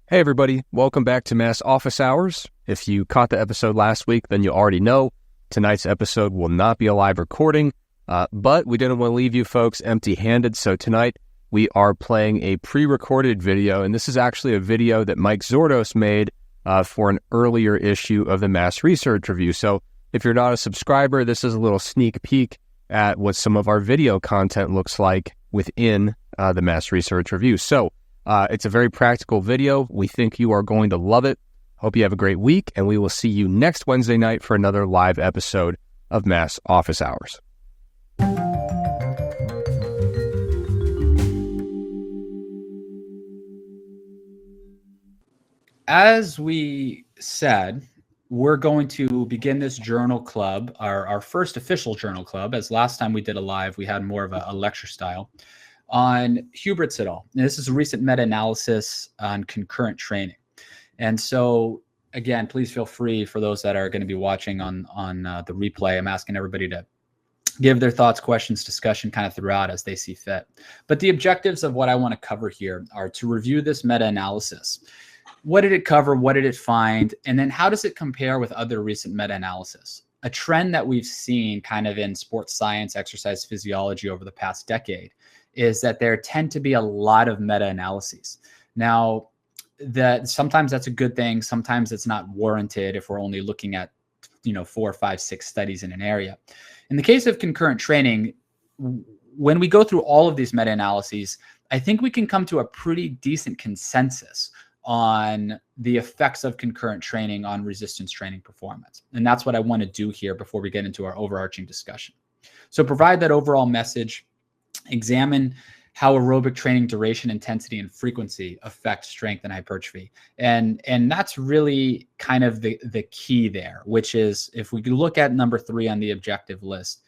Hey everybody, welcome back to Mass Office Hours. If you caught the episode last week, then you already know tonight's episode will not be a live recording, but we didn't want to leave you folks empty-handed, so tonight we are playing a pre-recorded video, and this is actually a video that Mike Zordos made for an earlier issue of the Mass Research Review. So if you're not a subscriber, this is a little sneak peek at what some of our video content looks like within the Mass Research Review. So it's a very practical video. We think you are going to love it. Hope you have a great week, and we will see you next Wednesday night for another live episode of Mass Office Hours. As we said, we're going to begin this journal club, our first official journal club, as last time we did a live, we had more of a lecture style, on Huberts et al. And this is a recent meta-analysis on concurrent training. And so, again, please feel free for those that are going to be watching on the replay. I'm asking everybody to give their thoughts, questions, discussion kind of throughout as they see fit. But the objectives of what I want to cover here are to review this meta-analysis. What did it cover? What did it find? And then how does it compare with other recent meta-analysis? A trend that we've seen kind of in sports science, exercise physiology over the past decade is that there tend to be a lot of meta-analyses. Now, sometimes that's a good thing. Sometimes it's not warranted if we're only looking at 4, 5, 6 studies in an area. In the case of concurrent training, when we go through all of these meta-analyses, I think we can come to a pretty decent consensus on the effects of concurrent training on resistance training performance. And that's what I want to do here before we get into our overarching discussion. So provide that overall message, examine how aerobic training duration, intensity, and frequency affect strength and hypertrophy. And that's really kind of the key there, which is if we look at number 3 on the objective list,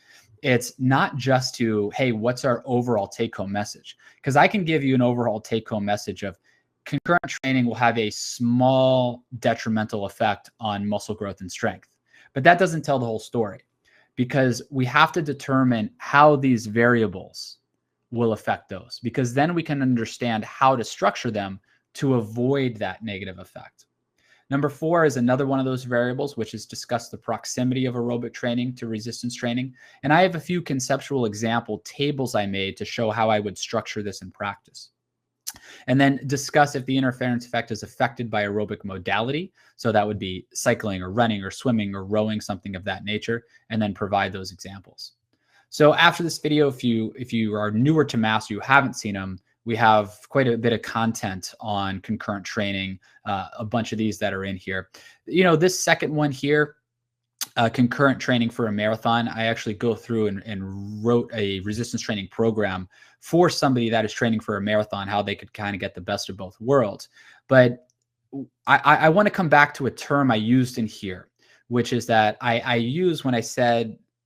it's not just to, hey, what's our overall take-home message? Because I can give you an overall take-home message of concurrent training will have a small detrimental effect on muscle growth and strength. But that doesn't tell the whole story, because we have to determine how these variables will affect those, because then we can understand how to structure them to avoid that negative effect. Number 4 is another one of those variables, which is discuss the proximity of aerobic training to resistance training. And I have a few conceptual example tables I made to show how I would structure this in practice. And then discuss if the interference effect is affected by aerobic modality. So that would be cycling or running or swimming or rowing, something of that nature, and then provide those examples. So after this video, if you are newer to Mass, you haven't seen them, we have quite a bit of content on concurrent training, a bunch of these that are in here. This second one here, concurrent training for a marathon, I actually go through and wrote a resistance training program for somebody that is training for a marathon, how they could kind of get the best of both worlds. But I want to come back to a term I used in here, which is that I use when I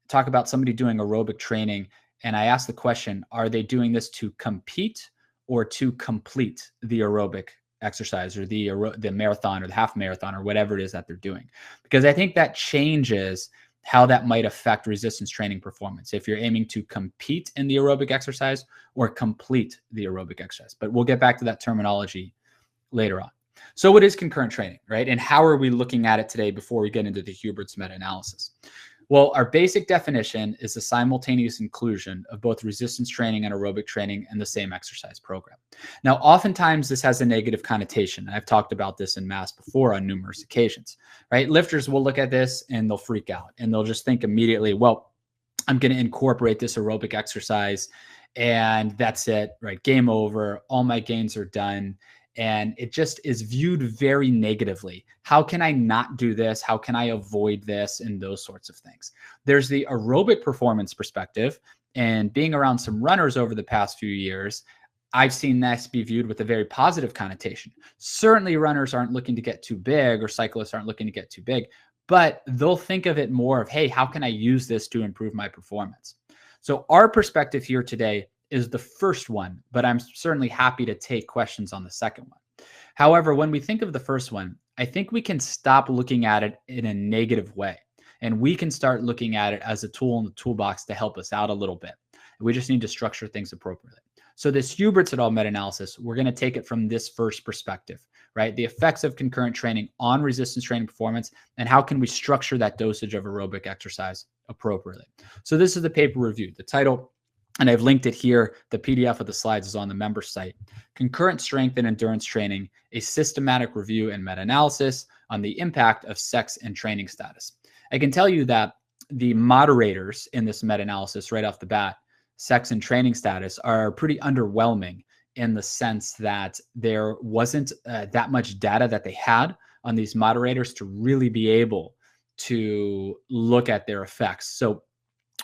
talk about somebody doing aerobic training, and I ask the question, are they doing this to compete or to complete the aerobic exercise or the marathon or the half marathon or whatever it is that they're doing? Because I think that changes how that might affect resistance training performance, if you're aiming to compete in the aerobic exercise or complete the aerobic exercise. But we'll get back to that terminology later on. So what is concurrent training, right? And how are we looking at it today before we get into the Huberts meta-analysis? Well, our basic definition is the simultaneous inclusion of both resistance training and aerobic training in the same exercise program. Now, oftentimes this has a negative connotation. I've talked about this in Mass before on numerous occasions, right? Lifters will look at this and they'll freak out and they'll just think immediately, well, I'm going to incorporate this aerobic exercise and that's it, right? Game over. All my gains are done. And it just is viewed very negatively. How can I not do this? How can I avoid this? And those sorts of things. There's the aerobic performance perspective. And being around some runners over the past few years, I've seen this be viewed with a very positive connotation. Certainly runners aren't looking to get too big, or cyclists aren't looking to get too big, but they'll think of it more of, hey, how can I use this to improve my performance? So our perspective here today is the first one, but I'm certainly happy to take questions on the second one. However, when we think of the first one, I think we can stop looking at it in a negative way, and we can start looking at it as a tool in the toolbox to help us out a little bit. We just need to structure things appropriately. So this Huberts et al. Meta-analysis, we're going to take it from this first perspective, right? The effects of concurrent training on resistance training performance, and how can we structure that dosage of aerobic exercise appropriately. So this is the paper review. The title, and I've linked it here, the PDF of the slides is on the member site. Concurrent Strength and Endurance Training, a Systematic Review and Meta-Analysis on the Impact of Sex and Training Status. I can tell you that the moderators in this meta-analysis right off the bat, sex and training status, are pretty underwhelming in the sense that there wasn't that much data that they had on these moderators to really be able to look at their effects. So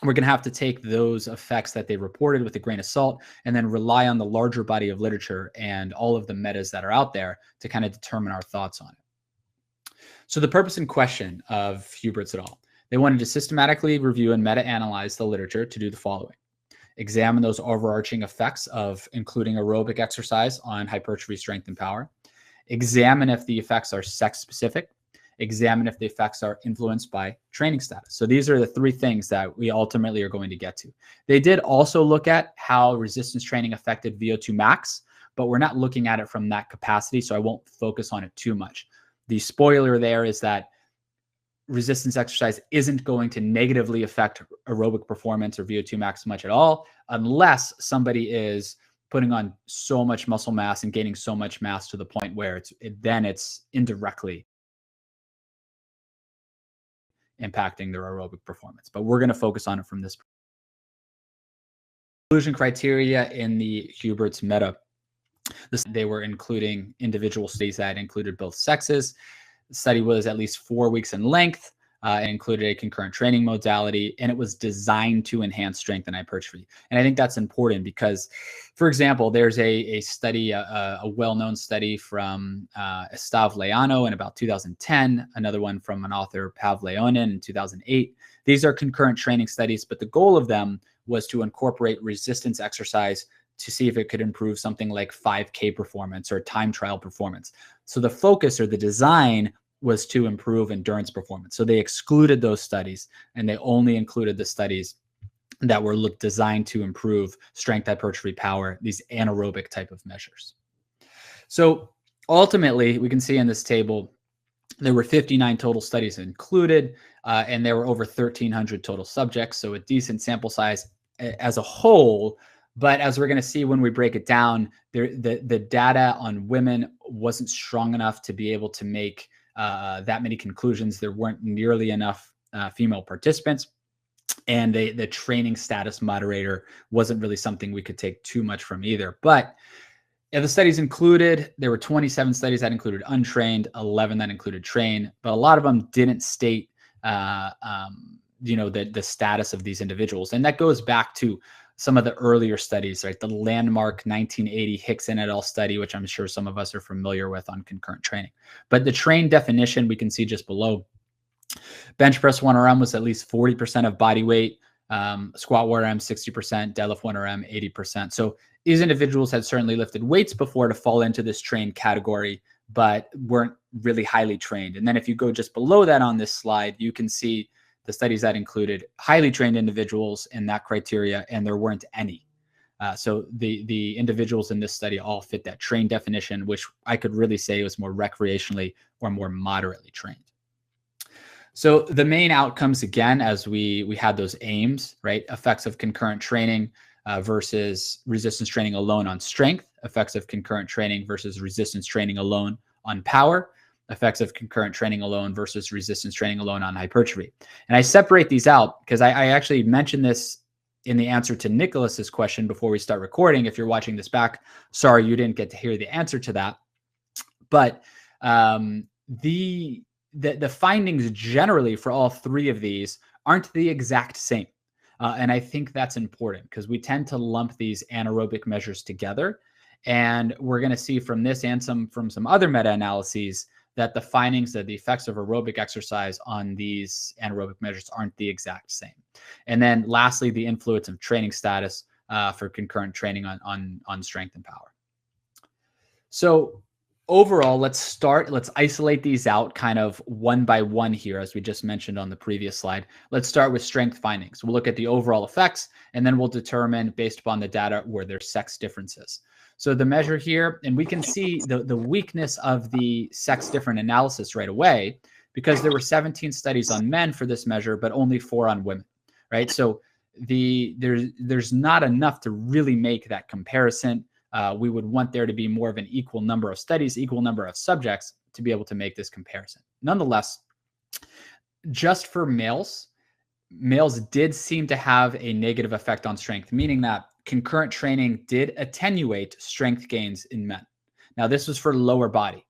we're going to have to take those effects that they reported with a grain of salt and then rely on the larger body of literature and all of the metas that are out there to kind of determine our thoughts on it. So the purpose and question of Huberts et al. They wanted to systematically review and meta-analyze the literature to do the following. Examine those overarching effects of including aerobic exercise on hypertrophy, strength, and power. Examine if the effects are sex-specific. Examine if the effects are influenced by training status. So these are the three things that we ultimately are going to get to. They did also look at how resistance training affected VO2 max, but we're not looking at it from that capacity, so I won't focus on it too much. The spoiler there is that resistance exercise isn't going to negatively affect aerobic performance or VO2 max much at all, unless somebody is putting on so much muscle mass and gaining so much mass to the point where it's indirectly impacting their aerobic performance. But we're going to focus on it from this inclusion criteria in the Huberts meta. They were including individual studies that included both sexes. The study was at least 4 weeks in length. It included a concurrent training modality, and it was designed to enhance strength and hypertrophy. And I think that's important because, for example, there's a study, a well-known study from Estav Leano in about 2010, another one from an author, Pav Leonin, in 2008. These are concurrent training studies, but the goal of them was to incorporate resistance exercise to see if it could improve something like 5K performance or time trial performance. So the focus or the design was to improve endurance performance. So they excluded those studies and they only included the studies that were designed to improve strength, hypertrophy, power, these anaerobic type of measures. So ultimately, we can see in this table, there were 59 total studies included, and there were over 1,300 total subjects. So a decent sample size as a whole. But as we're going to see when we break it down, the data on women wasn't strong enough to be able to make that many conclusions. There weren't nearly enough female participants, and the training status moderator wasn't really something we could take too much from either. But the studies included, there were 27 studies that included untrained, 11 that included trained, but a lot of them didn't state the status of these individuals. And that goes back to some of the earlier studies, right? The landmark 1980 Hickson et al. Study, which I'm sure some of us are familiar with on concurrent training. But the trained definition, we can see just below. Bench press 1RM was at least 40% of body weight, squat 1RM 60%, deadlift 1RM 80%. So these individuals had certainly lifted weights before to fall into this trained category, but weren't really highly trained. And then if you go just below that on this slide, you can see the studies that included highly trained individuals in that criteria, and there weren't any. So the individuals in this study all fit that trained definition, which I could really say was more recreationally or more moderately trained. So the main outcomes, again, as we had those aims, right? Effects of concurrent training versus resistance training alone on strength, effects of concurrent training versus resistance training alone on power, effects of concurrent training alone versus resistance training alone on hypertrophy. And I separate these out because I actually mentioned this in the answer to Nicholas's question before we start recording. If you're watching this back, sorry, you didn't get to hear the answer to that. But the findings generally for all three of these aren't the exact same. And I think that's important because we tend to lump these anaerobic measures together. And we're going to see from this and from some other meta-analyses that the findings of the effects of aerobic exercise on these anaerobic measures aren't the exact same. And then lastly, the influence of training status for concurrent training on strength and power. So overall, let's isolate these out kind of one by one here, as we just mentioned on the previous slide. Let's start with strength findings. We'll look at the overall effects, and then we'll determine, based upon the data, where there's sex differences. So the measure here, and we can see the weakness of the sex different analysis right away, because there were 17 studies on men for this measure, but only 4 on women, right? So there's not enough to really make that comparison. We would want there to be more of an equal number of studies, equal number of subjects to be able to make this comparison. Nonetheless, just for males did seem to have a negative effect on strength, meaning that concurrent training did attenuate strength gains in men. Now, this was for lower body.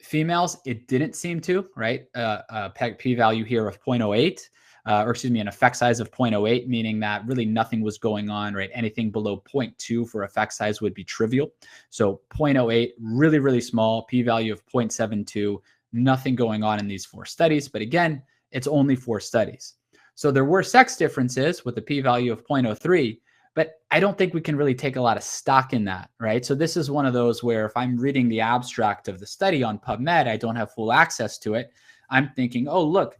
Females, it didn't seem to, right? P-value here of 0.08. An effect size of 0.08, meaning that really nothing was going on, right? Anything below 0.2 for effect size would be trivial. So 0.08, really, really small, p-value of 0.72, nothing going on in these 4 studies. But again, it's only 4 studies. So there were sex differences with a p-value of 0.03, but I don't think we can really take a lot of stock in that, right? So this is one of those where if I'm reading the abstract of the study on PubMed, I don't have full access to it. I'm thinking, oh, look,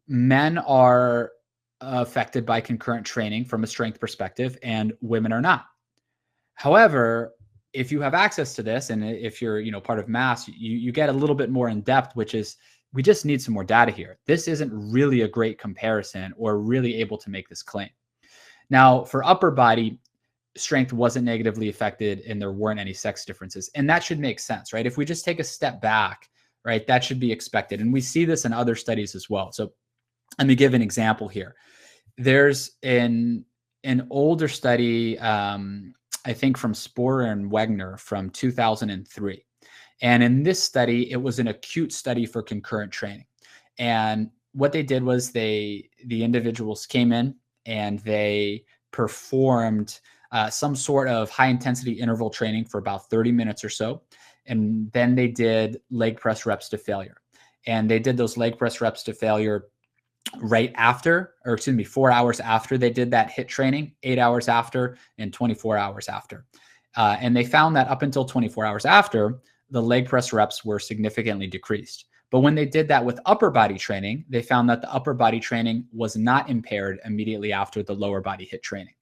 men are affected by concurrent training from a strength perspective, and women are not. However, if you have access to this, and if you're part of MASS, you get a little bit more in depth, which is we just need some more data here. This isn't really a great comparison or really able to make this claim. Now, for upper body, strength wasn't negatively affected and there weren't any sex differences. And that should make sense, right? If we just take a step back, right, that should be expected. And we see this in other studies as well. So let me give an example here. There's an older study, I think from Sporer and Wegner from 2003. And in this study, it was an acute study for concurrent training. And what they did was the individuals came in and they performed some sort of high intensity interval training for about 30 minutes or so. And then they did leg press reps to failure. And they did those leg press reps to failure right after, 4 hours after they did that HIIT training, 8 hours after, and 24 hours after. And they found that up until 24 hours after, the leg press reps were significantly decreased. But when they did that with upper body training, they found that the upper body training was not impaired immediately after the lower body HIIT training.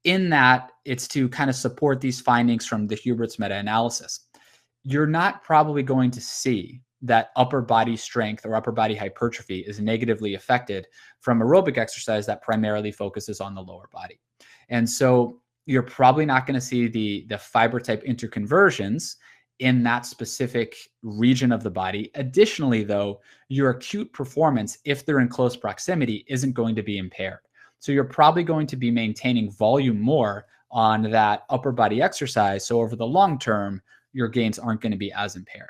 In that, it's to kind of support these findings from the Hubert's meta-analysis. You're not probably going to see that upper body strength or upper body hypertrophy is negatively affected from aerobic exercise that primarily focuses on the lower body. And so you're probably not going to see the fiber type interconversions in that specific region of the body. Additionally, though, your acute performance, if they're in close proximity, isn't going to be impaired. So you're probably going to be maintaining volume more on that upper body exercise. So over the long term, your gains aren't going to be as impaired.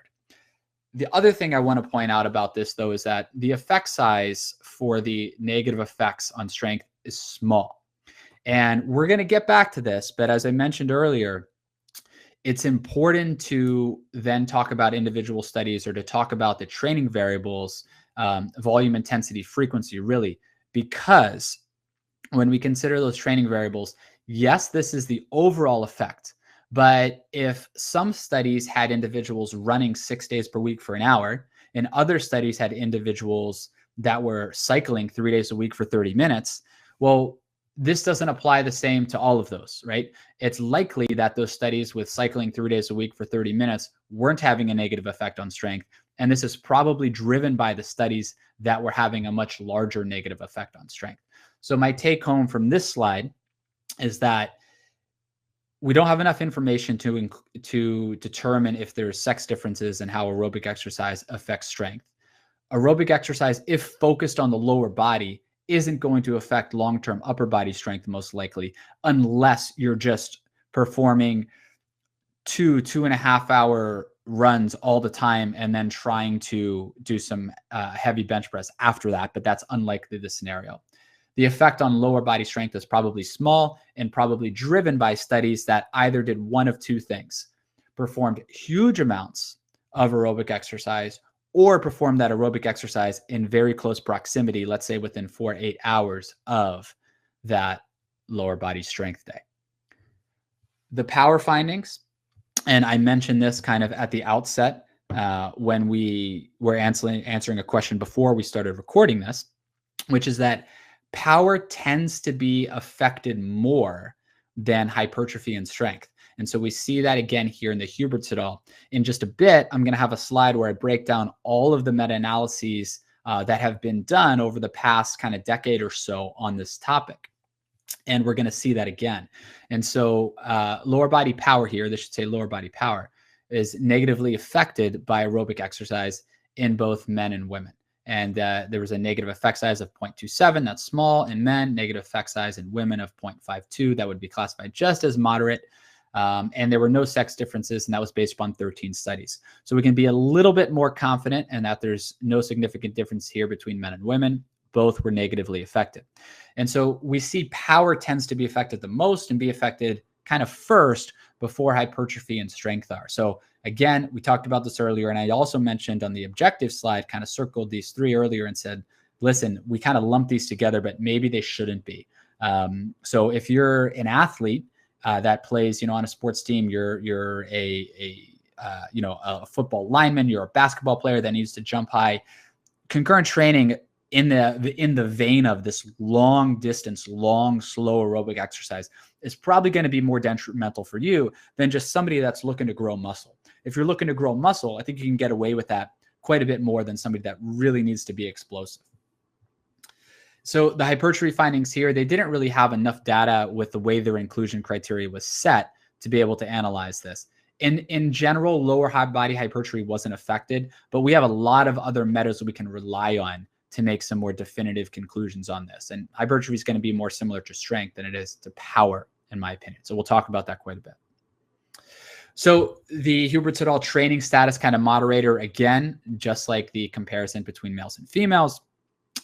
The other thing I want to point out about this, though, is that the effect size for the negative effects on strength is small. And we're going to get back to this, but as I mentioned earlier, it's important to then talk about individual studies or to talk about the training variables, volume, intensity, frequency, really, because when we consider those training variables, yes, this is the overall effect. But if some studies had individuals running 6 days per week for an hour, and other studies had individuals that were cycling 3 days a week for 30 minutes, well, this doesn't apply the same to all of those, right? It's likely that those studies with cycling 3 days a week for 30 minutes weren't having a negative effect on strength. And this is probably driven by the studies that were having a much larger negative effect on strength. So my take home from this slide is that we don't have enough information to determine if there's sex differences in how aerobic exercise affects strength. Aerobic exercise, if focused on the lower body, isn't going to affect long-term upper body strength most likely, unless you're just performing 2.5 hour runs all the time and then trying to do some heavy bench press after that, but that's unlikely the scenario. The effect on lower body strength is probably small and probably driven by studies that either did one of two things: performed huge amounts of aerobic exercise, or perform that aerobic exercise in very close proximity, let's say within 4 to 8 hours of that lower body strength day. The power findings, And I mentioned this kind of at the outset when we were answering a question before we started recording this, which is that power tends to be affected more than hypertrophy and strength. And so we see that again here in the Huberts et al. In just a bit, I'm going to have a slide where I break down all of the meta-analyses that have been done over the past kind of decade or so on this topic. And we're going to see that again. And so lower body power here, this should say lower body power, is negatively affected by aerobic exercise in both men and women. And there was a negative effect size of 0.27, that's small in men, negative effect size in women of 0.52, that would be classified just as moderate. And there were no sex differences, and that was based upon 13 studies. So we can be a little bit more confident in that there's no significant difference here between men and women. Both were negatively affected. And so we see power tends to be affected the most and be affected kind of first before hypertrophy and strength are. So again, we talked about this earlier, and I also mentioned on the objective slide, kind of circled these three earlier and said, listen, we kind of lump these together, but maybe they shouldn't be. So if you're an athlete that plays, on a sports team, you're a football lineman, you're a basketball player that needs to jump high. Concurrent training in the vein of this long distance, slow aerobic exercise is probably going to be more detrimental for you than just somebody that's looking to grow muscle. If you're looking to grow muscle, I think you can get away with that quite a bit more than somebody that really needs to be explosive. So the hypertrophy findings here, they didn't really have enough data with the way their inclusion criteria was set to be able to analyze this. In general, lower body hypertrophy wasn't affected, but we have a lot of other metas that we can rely on to make some more definitive conclusions on this. And hypertrophy is going to be more similar to strength than it is to power, in my opinion. So we'll talk about that quite a bit. So the Huberts et al. Training status kind of moderator, again, just like the comparison between males and females,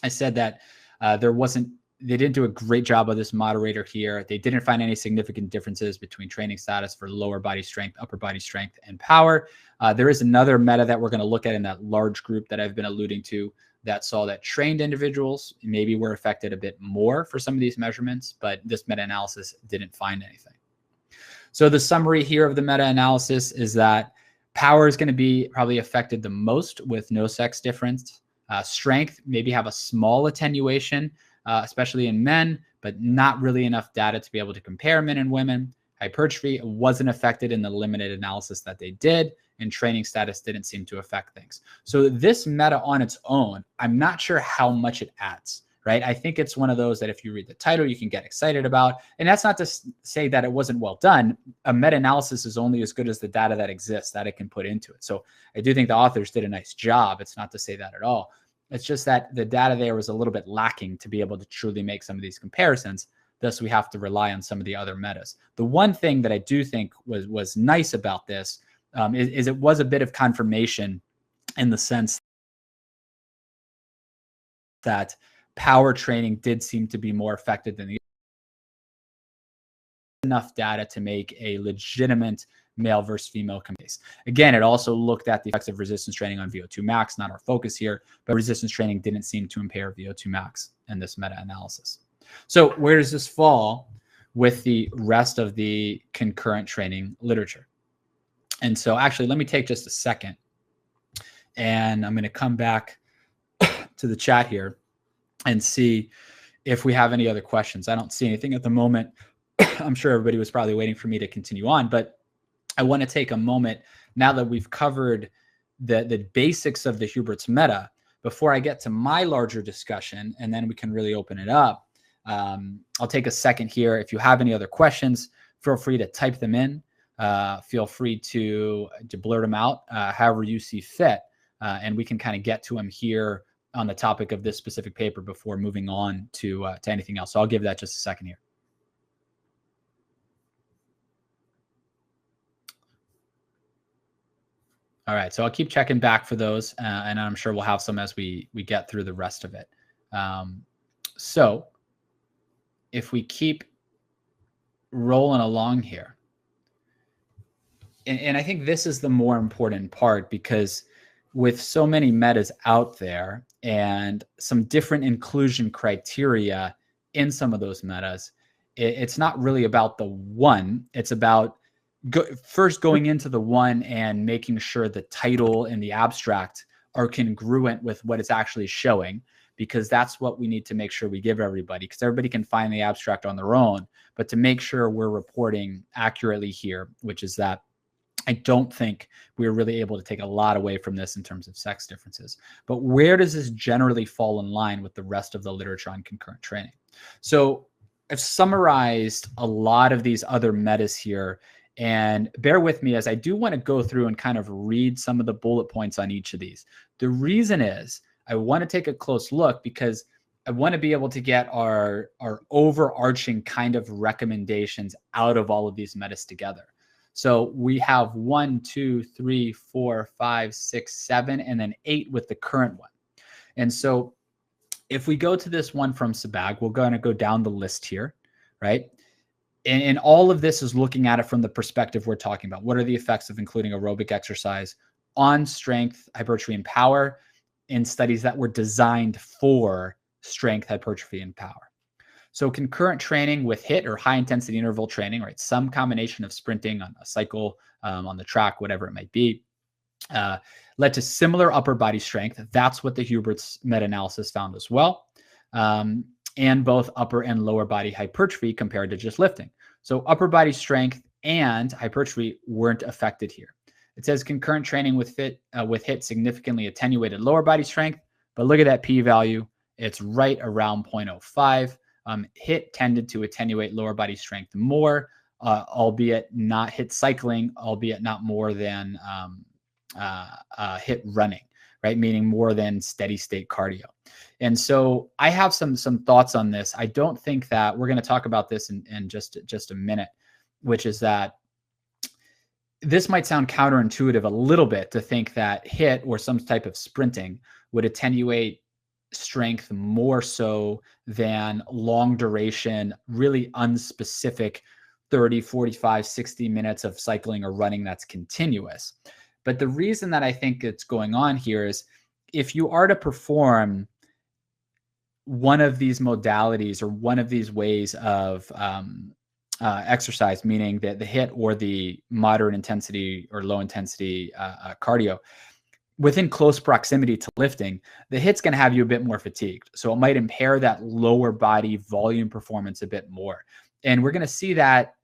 I said that they didn't do a great job of this moderator here. They didn't find any significant differences between training status for lower body strength, upper body strength, and power. There is another meta that we're going to look at in that large group that I've been alluding to that saw that trained individuals maybe were affected a bit more for some of these measurements, but this meta-analysis didn't find anything. So the summary here of the meta-analysis is that power is going to be probably affected the most with no sex difference. Strength maybe have a small attenuation, especially in men, but not really enough data to be able to compare men and women. Hypertrophy wasn't affected in the limited analysis that they did, and training status didn't seem to affect things. So this meta on its own, I'm not sure how much it adds, right? I think it's one of those that if you read the title, you can get excited about. And that's not to say that it wasn't well done. A meta-analysis is only as good as the data that exists that it can put into it. So I do think the authors did a nice job. It's not to say that at all. It's just that the data there was a little bit lacking to be able to truly make some of these comparisons. Thus, we have to rely on some of the other metas. The one thing that I do think was nice about this is it was a bit of confirmation in the sense that power training did seem to be more effective than the enough data to make a legitimate male versus female comparison. Again, it also looked at the effects of resistance training on VO2 max, not our focus here, but resistance training didn't seem to impair VO2 max in this meta-analysis. So where does this fall with the rest of the concurrent training literature? And so actually, let me take just a second, and I'm going to come back to the chat here and see if we have any other questions. I don't see anything at the moment. I'm sure everybody was probably waiting for me to continue on, but I want to take a moment now that we've covered the basics of the Huberts meta before I get to my larger discussion, and then we can really open it up. I'll take a second here. If you have any other questions, feel free to type them in. Feel free to blurt them out however you see fit, and we can kind of get to them here on the topic of this specific paper before moving on to anything else. So I'll give that just a second here. All right, so I'll keep checking back for those, and I'm sure we'll have some as we get through the rest of it. So if we keep rolling along here, and I think this is the more important part, because with so many metas out there and some different inclusion criteria in some of those metas, it's not really about the one, it's about first going into the one and making sure the title and the abstract are congruent with what it's actually showing, because that's what we need to make sure we give everybody, because everybody can find the abstract on their own, but to make sure we're reporting accurately here, which is that I don't think we were really able to take a lot away from this in terms of sex differences. But where does this generally fall in line with the rest of the literature on concurrent training? So I've summarized a lot of these other metas here, and bear with me as I do want to go through and kind of read some of the bullet points on each of these. The reason is I want to take a close look because I want to be able to get our overarching kind of recommendations out of all of these metas together. So we have 1, 2, 3, 4, 5, 6, 7, and then 8 with the current one. And so if we go to this one from Sabag, we're going to go down the list here, right? And all of this is looking at it from the perspective we're talking about. What are the effects of including aerobic exercise on strength, hypertrophy, and power in studies that were designed for strength, hypertrophy, and power? So concurrent training with HIIT or high intensity interval training, right? Some combination of sprinting on a cycle, on the track, whatever it might be, led to similar upper body strength. That's what the Hubert's meta-analysis found as well. And both upper and lower body hypertrophy compared to just lifting. So upper body strength and hypertrophy weren't affected here. It says concurrent training with HIIT significantly attenuated lower body strength, but look at that p-value. It's right around 0.05. HIIT tended to attenuate lower body strength more, albeit not HIIT cycling, albeit not more than HIIT running, right? Meaning more than steady state cardio. And so I have some thoughts on this. I don't think that we're going to talk about this in just a minute, which is that this might sound counterintuitive a little bit to think that HIIT or some type of sprinting would attenuate strength more so than long duration, really unspecific 30, 45, 60 minutes of cycling or running that's continuous. But the reason that I think it's going on here is if you are to perform one of these modalities or one of these ways of exercise, meaning that the HIIT or the moderate intensity or low intensity cardio, within close proximity to lifting, the HIIT's going to have you a bit more fatigued. So it might impair that lower body volume performance a bit more. And we're going to see that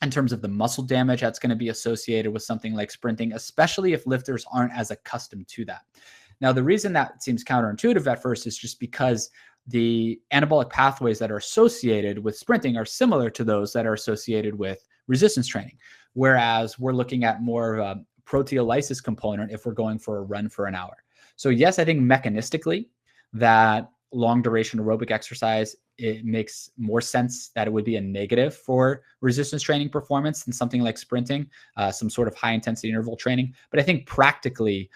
in terms of the muscle damage that's going to be associated with something like sprinting, especially if lifters aren't as accustomed to that. Now, the reason that seems counterintuitive at first is just because the anabolic pathways that are associated with sprinting are similar to those that are associated with resistance training, whereas we're looking at more of a proteolysis component if we're going for a run for an hour. So yes, I think mechanistically that long duration aerobic exercise, it makes more sense that it would be a negative for resistance training performance than something like sprinting, some sort of high intensity interval training. But I think practically,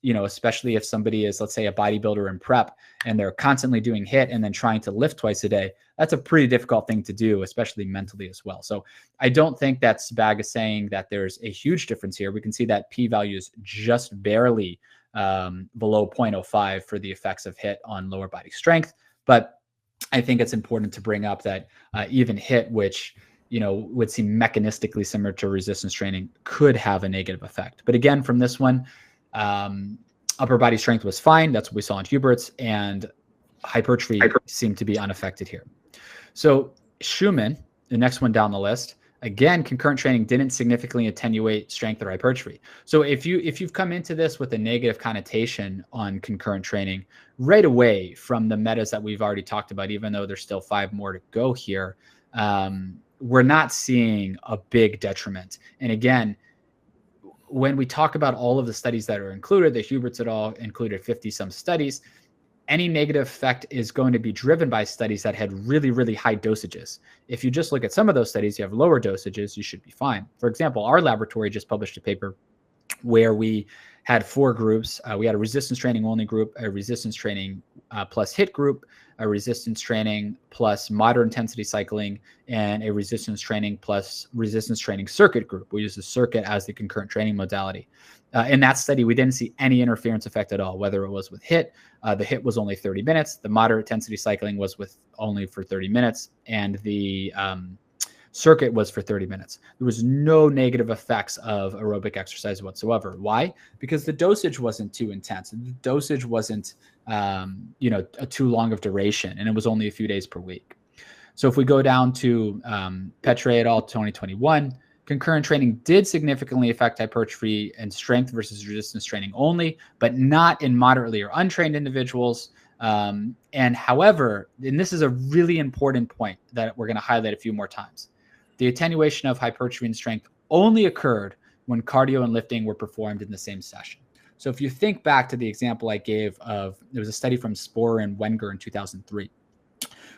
especially if somebody is, let's say, a bodybuilder in prep and they're constantly doing HIIT and then trying to lift twice a day, that's a pretty difficult thing to do, especially mentally as well. So I don't think that Sabag is saying that there's a huge difference here. We can see that p-value is just barely below 0.05 for the effects of HIIT on lower body strength. But I think it's important to bring up that even HIIT, which would seem mechanistically similar to resistance training, could have a negative effect. But again, from this one, upper body strength was fine. That's what we saw in Hubert's, and hypertrophy seemed to be unaffected here. So Schumann, the next one down the list, again, concurrent training didn't significantly attenuate strength or hypertrophy. So if you've come into this with a negative connotation on concurrent training right away from the metas that we've already talked about, even though there's still 5 more to go here, we're not seeing a big detriment. And again, when we talk about all of the studies that are included, the Hubert's et al. Included 50 some studies, any negative effect is going to be driven by studies that had really, really high dosages. If you just look at some of those studies, you have lower dosages, you should be fine. For example, our laboratory just published a paper where we had 4 groups. We had a resistance training only group, a resistance training plus HIIT group, a resistance training plus moderate intensity cycling, and a resistance training plus resistance training circuit group. We use the circuit as the concurrent training modality. In that study, we didn't see any interference effect at all, whether it was with HIIT. The HIIT was only 30 minutes. The moderate intensity cycling was with only for 30 minutes. And the Circuit was for 30 minutes. There was no negative effects of aerobic exercise whatsoever. Why? Because the dosage wasn't too intense. The dosage wasn't, too long of duration, and it was only a few days per week. So if we go down to Petrie et al. 2021, concurrent training did significantly affect hypertrophy and strength versus resistance training only, but not in moderately or untrained individuals. And however, and this is a really important point that we're going to highlight a few more times, the attenuation of hypertrophy and strength only occurred when cardio and lifting were performed in the same session. So if you think back to the example I gave of, there was a study from Sporer and Wenger in 2003.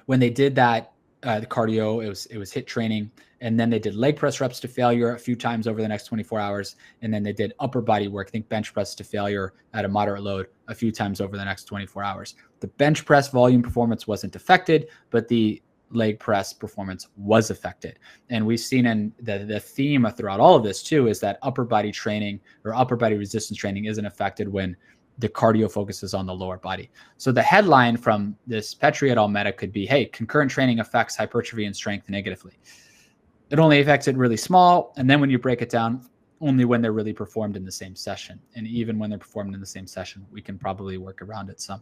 When they did that, the cardio, it was HIIT training, and then they did leg press reps to failure a few times over the next 24 hours, and then they did upper body work, I think bench press to failure at a moderate load a few times over the next 24 hours. The bench press volume performance wasn't affected, but the leg press performance was affected. And we've seen in the theme throughout all of this too is that upper body training or upper body resistance training isn't affected when the cardio focuses on the lower body. So the headline from this Petrie et al. Meta could be, hey, concurrent training affects hypertrophy and strength negatively. It only affects it really small. And then when you break it down, only when they're really performed in the same session. And even when they're performed in the same session, we can probably work around it some.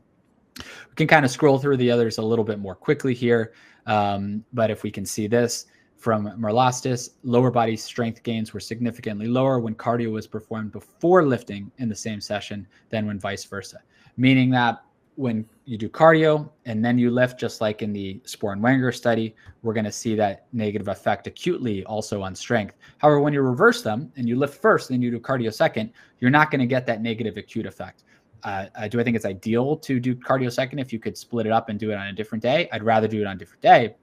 We can kind of scroll through the others a little bit more quickly here. But if we can see this from Merlastis, lower body strength gains were significantly lower when cardio was performed before lifting in the same session than when vice versa. Meaning that when you do cardio and then you lift, just like in the Sporer and Wenger study, we're going to see that negative effect acutely also on strength. However, when you reverse them and you lift first and then you do cardio second, you're not going to get that negative acute effect. Do I think it's ideal to do cardio second if you could split it up and do it on a different day? I'd rather do it on a different day.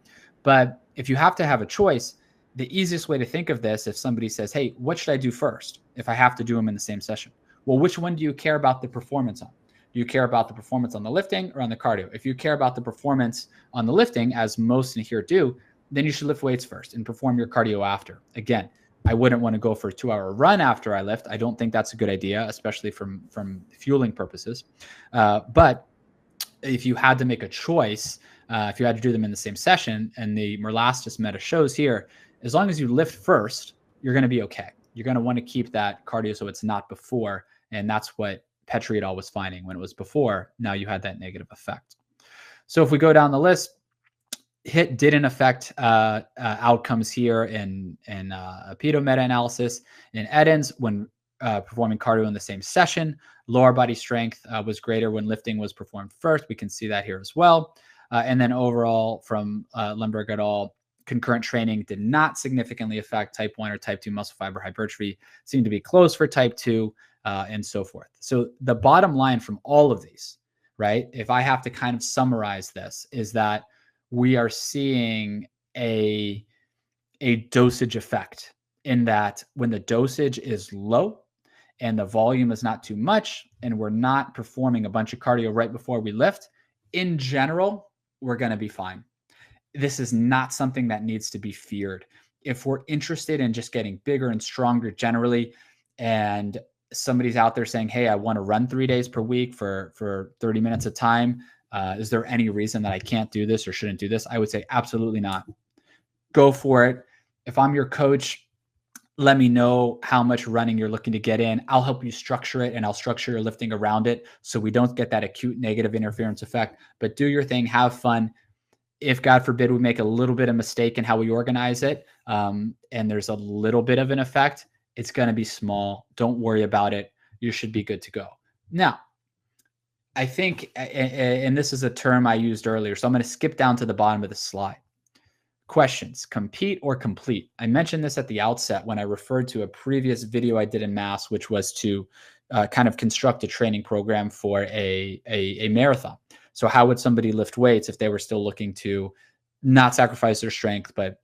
But if you have to have a choice, the easiest way to think of this, if somebody says, hey, what should I do first if I have to do them in the same session? Well, which one do you care about the performance on? Do you care about the performance on the lifting or on the cardio? If you care about the performance on the lifting, as most in here do, then you should lift weights first and perform your cardio after. Again, I wouldn't want to go for a 2-hour run after I lift. I don't think that's a good idea, especially from fueling purposes. But if you had to make a choice, if you had to do them in the same session, and the Merlastis meta shows here, as long as you lift first, you're going to be okay. You're going to want to keep that cardio so it's not before. And that's what Petrie et al. Was finding. When it was before, now you had that negative effect. So if we go down the list, HIIT didn't affect outcomes here in a pedo meta-analysis. In Edens, when performing cardio in the same session, lower body strength was greater when lifting was performed first. We can see that here as well. And then overall from Lemberg et al., concurrent training did not significantly affect type 1 or type 2 muscle fiber hypertrophy, seemed to be close for type 2 and so forth. So the bottom line from all of these, right, if I have to kind of summarize this, is that we are seeing a dosage effect in that when the dosage is low and the volume is not too much and we're not performing a bunch of cardio right before we lift, in general, we're going to be fine. This is not something that needs to be feared. If we're interested in just getting bigger and stronger generally, and somebody's out there saying, hey, I want to run 3 days per week for 30 minutes of time, is there any reason that I can't do this or shouldn't do this? I would say absolutely not. Go for it. If I'm your coach, let me know how much running you're looking to get in. I'll help you structure it, and I'll structure your lifting around it so we don't get that acute negative interference effect. But do your thing, have fun. If, God forbid, we make a little bit of mistake in how we organize it, and there's a little bit of an effect, it's going to be small. Don't worry about it. You should be good to go. Now, I think, and this is a term I used earlier, so I'm going to skip down to the bottom of the slide. Questions: compete or complete? I mentioned this at the outset when I referred to a previous video I did in mass, which was to kind of construct a training program for a marathon. So how would somebody lift weights if they were still looking to not sacrifice their strength, but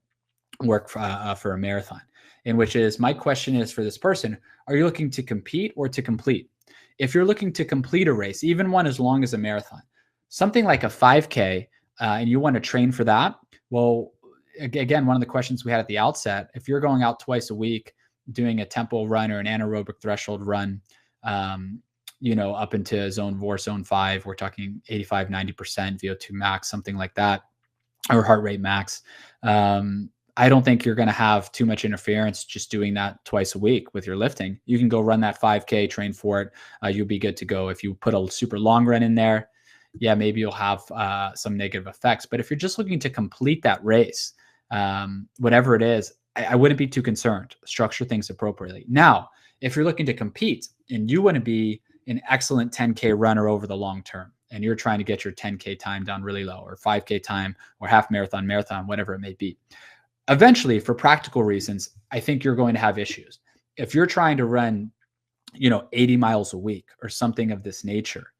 work for a marathon? In which is, my question is for this person, are you looking to compete or to complete? If you're looking to complete a race, even one as long as a marathon, something like a 5K, and you want to train for that, well, again, one of the questions we had at the outset, if you're going out twice a week doing a tempo run or an anaerobic threshold run, up into zone 4, zone 5, we're talking 85, 90% VO2 max, something like that, or heart rate max. I don't think you're going to have too much interference just doing that twice a week with your lifting. You can go run that 5K, train for it. You'll be good to go. If you put a super long run in there, yeah, maybe you'll have some negative effects. But if you're just looking to complete that race, whatever it is, I wouldn't be too concerned. Structure things appropriately. Now, if you're looking to compete and you want to be an excellent 10K runner over the long term, and you're trying to get your 10K time down really low, or 5K time, or half marathon, whatever it may be, eventually, for practical reasons, I think you're going to have issues. If you're trying to run, 80 miles a week or something of this nature,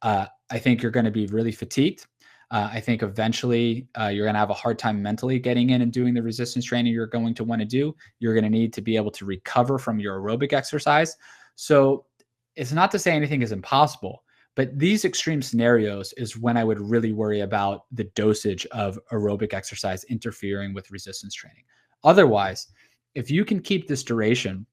I think you're going to be really fatigued. I think eventually you're going to have a hard time mentally getting in and doing the resistance training you're going to want to do. You're going to need to be able to recover from your aerobic exercise. So it's not to say anything is impossible, but these extreme scenarios is when I would really worry about the dosage of aerobic exercise interfering with resistance training. Otherwise, if you can keep this duration,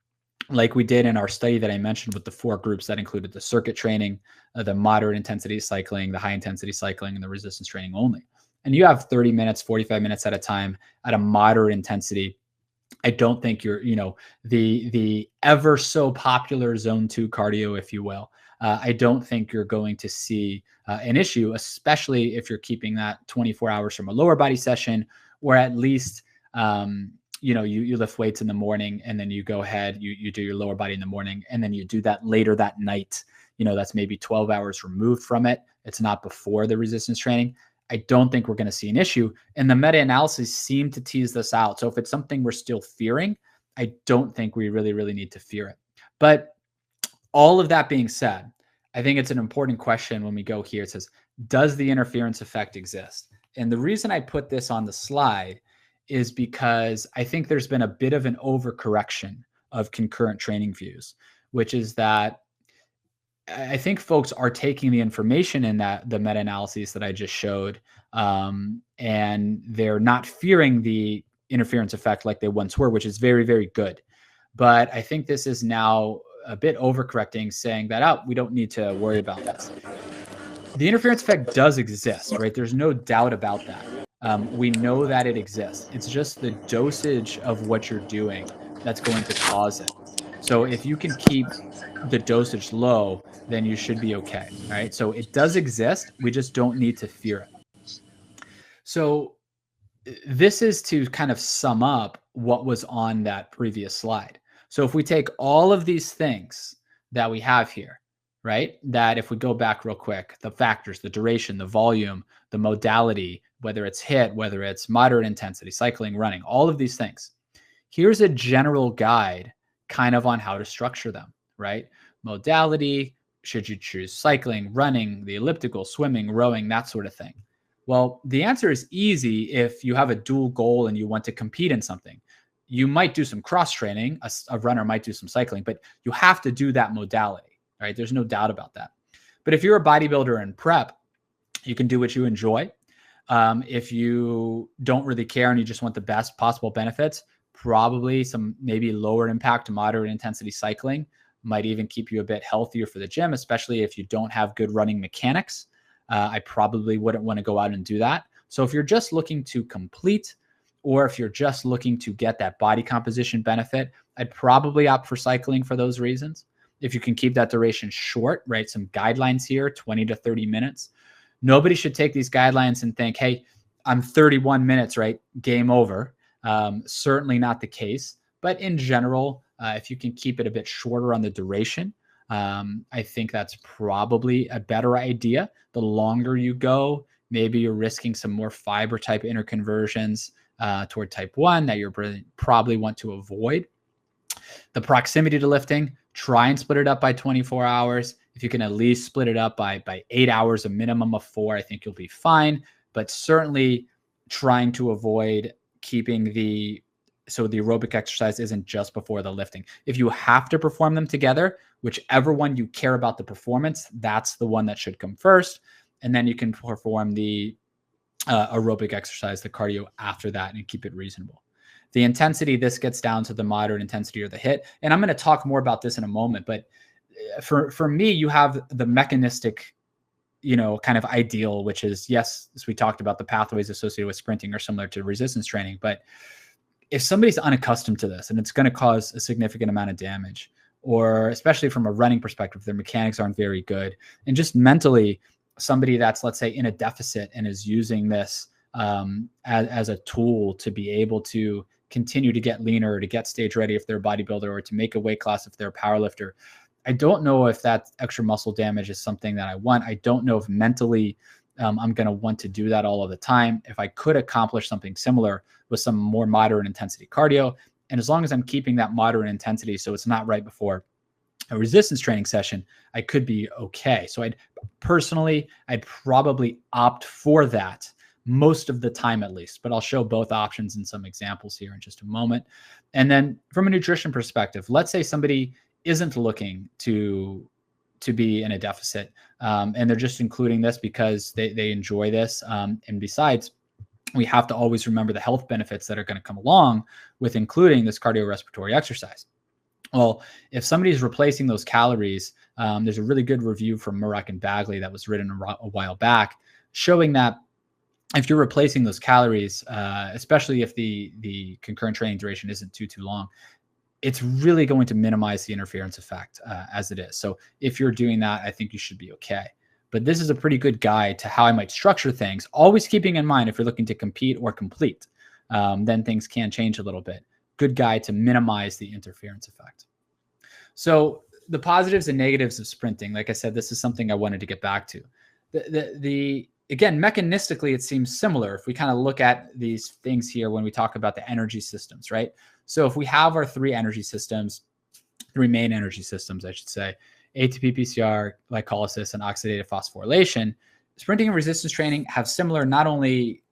like we did in our study that I mentioned with the 4 groups that included the circuit training, the moderate intensity cycling, the high intensity cycling, and the resistance training only. And you have 30 minutes, 45 minutes at a time at a moderate intensity. I don't think you're, the ever so popular zone 2 cardio, if you will. I don't think you're going to see an issue, especially if you're keeping that 24 hours from a lower body session, or at least, you lift weights in the morning and then you go ahead, you do your lower body in the morning, and then you do that later that night. That's maybe 12 hours removed from it. It's not before the resistance training. I don't think we're going to see an issue. And the meta-analyses seem to tease this out. So if it's something we're still fearing, I don't think we really, really need to fear it. But all of that being said, I think it's an important question when we go here. It says, does the interference effect exist? And the reason I put this on the slide is because I think there's been a bit of an overcorrection of concurrent training views, which is that I think folks are taking the information in the meta-analyses that I just showed, and they're not fearing the interference effect like they once were, which is very, very good. But I think this is now a bit overcorrecting, saying that, we don't need to worry about this. The interference effect does exist, right? There's no doubt about that. We know that it exists. It's just the dosage of what you're doing that's going to cause it. So if you can keep the dosage low, then you should be okay, right? So it does exist. We just don't need to fear it. So this is to kind of sum up what was on that previous slide. So if we take all of these things that we have here, right, that if we go back real quick, the factors, the duration, the volume, the modality, whether it's HIIT, whether it's moderate intensity, cycling, running, all of these things, here's a general guide kind of on how to structure them, right? Modality, should you choose cycling, running, the elliptical, swimming, rowing, that sort of thing? Well, the answer is easy if you have a dual goal and you want to compete in something. You might do some cross training, a runner might do some cycling, but you have to do that modality, right? There's no doubt about that. But if you're a bodybuilder in prep, you can do what you enjoy. If you don't really care and you just want the best possible benefits, probably some maybe lower impact to moderate intensity cycling might even keep you a bit healthier for the gym, especially if you don't have good running mechanics. I probably wouldn't want to go out and do that. So if you're just looking to complete, or if you're just looking to get that body composition benefit, I'd probably opt for cycling for those reasons. If you can keep that duration short, right? Some guidelines here, 20 to 30 minutes. Nobody should take these guidelines and think, hey, I'm 31 minutes, right? Game over. Certainly not the case. But in general, if you can keep it a bit shorter on the duration, I think that's probably a better idea. The longer you go, maybe you're risking some more fiber type interconversions toward type 1 that you probably want to avoid. The proximity to lifting, try and split it up by 24 hours. If you can at least split it up by 8 hours, a minimum of 4, I think you'll be fine. But certainly trying to avoid keeping so the aerobic exercise isn't just before the lifting. If you have to perform them together, whichever one you care about the performance, that's the one that should come first. And then you can perform the aerobic exercise, the cardio after that, and keep it reasonable. The intensity, this gets down to the moderate intensity or the HIIT. And I'm going to talk more about this in a moment. But for me, you have the mechanistic, kind of ideal, which is, yes, as we talked about, the pathways associated with sprinting are similar to resistance training. But if somebody's unaccustomed to this and it's going to cause a significant amount of damage, or especially from a running perspective, their mechanics aren't very good. And just mentally, somebody that's, let's say, in a deficit and is using this as a tool to be able to continue to get leaner, or to get stage ready if they're a bodybuilder, or to make a weight class if they're a powerlifter. I don't know if that extra muscle damage is something that I want. I don't know if mentally I'm going to want to do that all of the time. If I could accomplish something similar with some more moderate intensity cardio, and as long as I'm keeping that moderate intensity, so it's not right before a resistance training session, I could be okay. So I'd probably opt for that most of the time, at least, but I'll show both options in some examples here in just a moment. And then from a nutrition perspective, let's say somebody isn't looking to be in a deficit, and they're just including this because they enjoy this. And besides, we have to always remember the health benefits that are going to come along with including this cardiorespiratory exercise. Well, if somebody's replacing those calories, there's a really good review from Murrock and Bagley that was written a while back, showing that if you're replacing those calories, especially if the concurrent training duration isn't too long, it's really going to minimize the interference effect as it is. So if you're doing that, I think you should be okay. But this is a pretty good guide to how I might structure things, always keeping in mind if you're looking to compete or complete, then things can change a little bit. Good guide to minimize the interference effect. So the positives and negatives of sprinting, like I said, this is something I wanted to get back to. Again, mechanistically, it seems similar if we kind of look at these things here when we talk about the energy systems, right? So if we have our three main energy systems, I should say, ATP, PCR, glycolysis, and oxidative phosphorylation, sprinting and resistance training have similar not only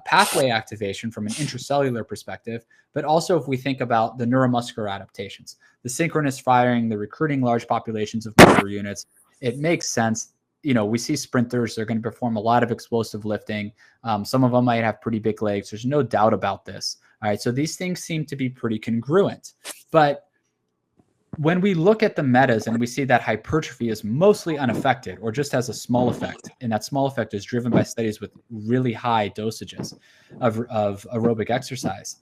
pathway activation from an intracellular perspective, but also if we think about the neuromuscular adaptations, the synchronous firing, the recruiting large populations of motor units, it makes sense. We see sprinters, they're going to perform a lot of explosive lifting. Some of them might have pretty big legs. There's no doubt about this. All right. So these things seem to be pretty congruent. But when we look at the metas and we see that hypertrophy is mostly unaffected or just has a small effect, and that small effect is driven by studies with really high dosages of aerobic exercise,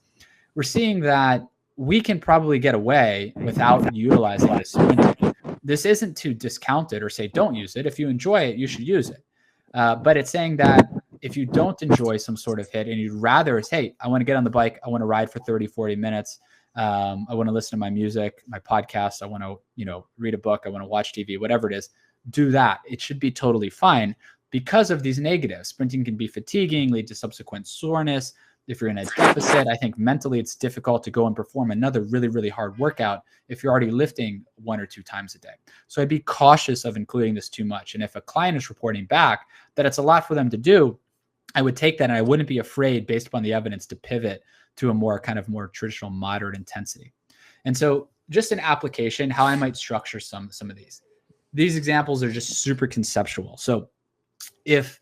we're seeing that we can probably get away without utilizing this sprinting. This isn't to discount it or say don't use it. If you enjoy it, you should use it. But it's saying that if you don't enjoy some sort of hit and you'd rather is, hey, I want to get on the bike, I want to ride for 30, 40 minutes. I want to listen to my music, my podcast. I want to, read a book. I want to watch TV, whatever it is, do that. It should be totally fine because of these negatives. Sprinting can be fatiguing, lead to subsequent soreness. If you're in a deficit, I think mentally it's difficult to go and perform another really, really hard workout if you're already lifting 1 or 2 times a day. So I'd be cautious of including this too much. And if a client is reporting back that it's a lot for them to do, I would take that and I wouldn't be afraid based upon the evidence to pivot to a more traditional moderate intensity. And so just an application, how I might structure some of these examples are just super conceptual. So if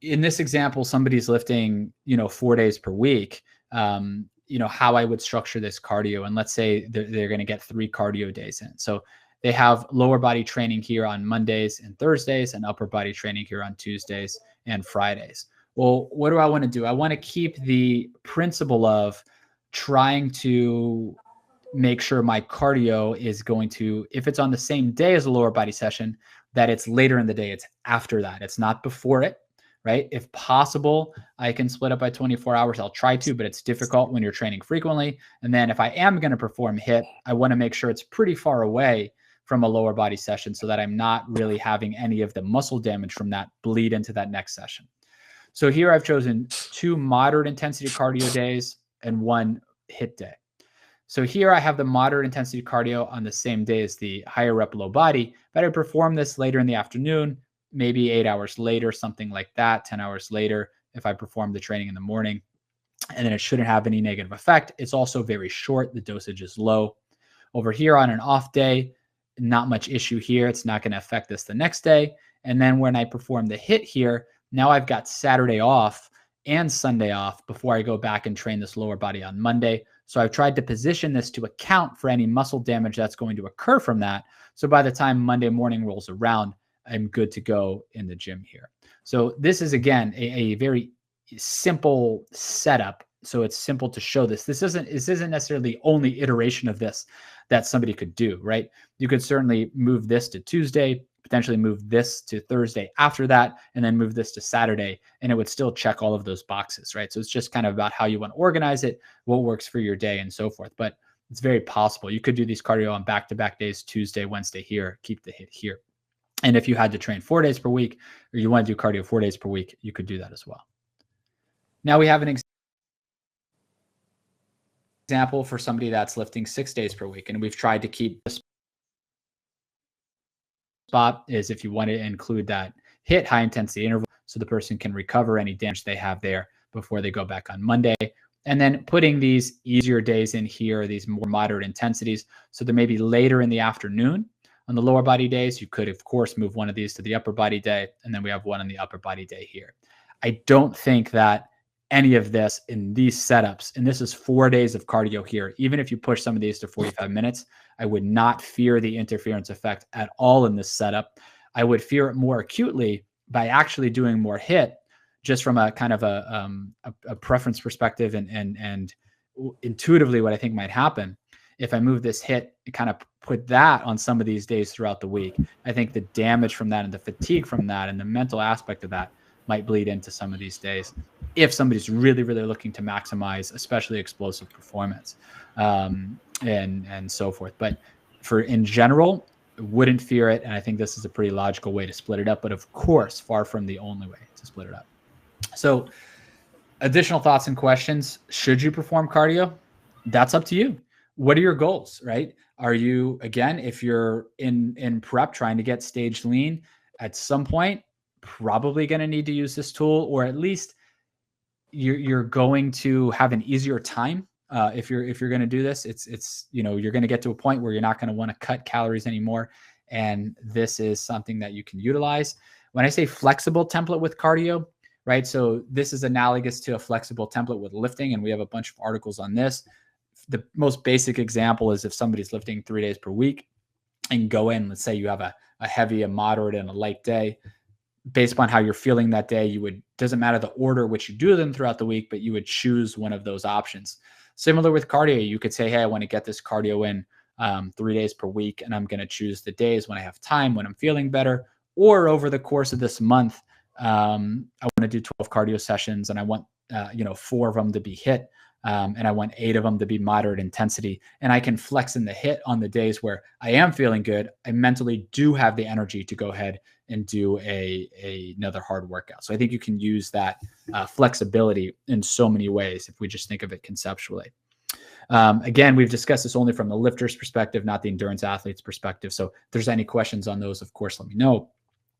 in this example, somebody's lifting, 4 days per week, how I would structure this cardio. And let's say they're going to get 3 cardio days in. So they have lower body training here on Mondays and Thursdays and upper body training here on Tuesdays and Fridays. Well, what do I want to do? I want to keep the principle of trying to make sure my cardio is going to, if it's on the same day as a lower body session, that it's later in the day, it's after that. It's not before it, right? If possible, I can split up by 24 hours. I'll try to, but it's difficult when you're training frequently. And then if I am going to perform HIIT, I want to make sure it's pretty far away from a lower body session so that I'm not really having any of the muscle damage from that bleed into that next session. So here I've chosen 2 moderate intensity cardio days and 1 HIIT day. So here I have the moderate intensity cardio on the same day as the higher rep low body, but I perform this later in the afternoon, maybe 8 hours later, something like that, 10 hours later, if I perform the training in the morning. And then it shouldn't have any negative effect. It's also very short. The dosage is low. Over here on an off day, not much issue here. It's not going to affect this the next day. And then when I perform the HIIT here, now I've got Saturday off and Sunday off before I go back and train this lower body on Monday. So I've tried to position this to account for any muscle damage that's going to occur from that. So by the time Monday morning rolls around, I'm good to go in the gym here. So this is, again, a very simple setup So it's simple to show this. This isn't necessarily the only iteration of this that somebody could do, right? You could certainly move this to Tuesday, potentially move this to Thursday after that, and then move this to Saturday, and it would still check all of those boxes, right? So it's just kind of about how you want to organize it, what works for your day, and so forth. But it's very possible. You could do these cardio on back-to-back days, Tuesday, Wednesday here, keep the HIIT here. And if you had to train 4 days per week, or you want to do cardio 4 days per week, you could do that as well. Now we have an example for somebody that's lifting 6 days per week. And we've tried to keep the spot is if you want to include that HIIT, high intensity interval, so the person can recover any damage they have there before they go back on Monday. And then putting these easier days in here, these more moderate intensities. So there may be later in the afternoon on the lower body days. You could, of course, move one of these to the upper body day, and then we have one on the upper body day here. I don't think that any of this in these setups, and this is 4 days of cardio here, even if you push some of these to 45 minutes, I would not fear the interference effect at all in this setup. I would fear it more acutely by actually doing more HIIT, just from a kind of a preference perspective and intuitively what I think might happen. If I move this HIIT and kind of put that on some of these days throughout the week, I think the damage from that and the fatigue from that and the mental aspect of that might bleed into some of these days if somebody's really, really looking to maximize, especially explosive performance and so forth. But for in general, wouldn't fear it. And I think this is a pretty logical way to split it up, but of course, far from the only way to split it up. So additional thoughts and questions. Should you perform cardio? That's up to you. What are your goals, right? Are you, again, if you're in prep trying to get staged lean, at some point, probably going to need to use this tool, or at least you're going to have an easier time if you're going to do this. It's you're going to get to a point where you're not going to want to cut calories anymore, and this is something that you can utilize. When I say flexible template with cardio, right? So this is analogous to a flexible template with lifting, and we have a bunch of articles on this. The most basic example is if somebody's lifting 3 days per week and go in, let's say you have a heavy, a moderate, and a light day. Based upon how you're feeling that day, doesn't matter the order which you do them throughout the week, but you would choose one of those options. Similar with cardio, you could say, hey, I want to get this cardio in 3 days per week, and I'm going to choose the days when I have time, when I'm feeling better, or over the course of this month, I want to do 12 cardio sessions, and I want 4 of them to be HIIT, and I want 8 of them to be moderate intensity. And I can flex in the HIIT on the days where I am feeling good. I mentally do have the energy to go ahead and do another hard workout. So I think you can use that flexibility in so many ways if we just think of it conceptually. Again, we've discussed this only from the lifter's perspective, not the endurance athlete's perspective. So if there's any questions on those, of course, let me know.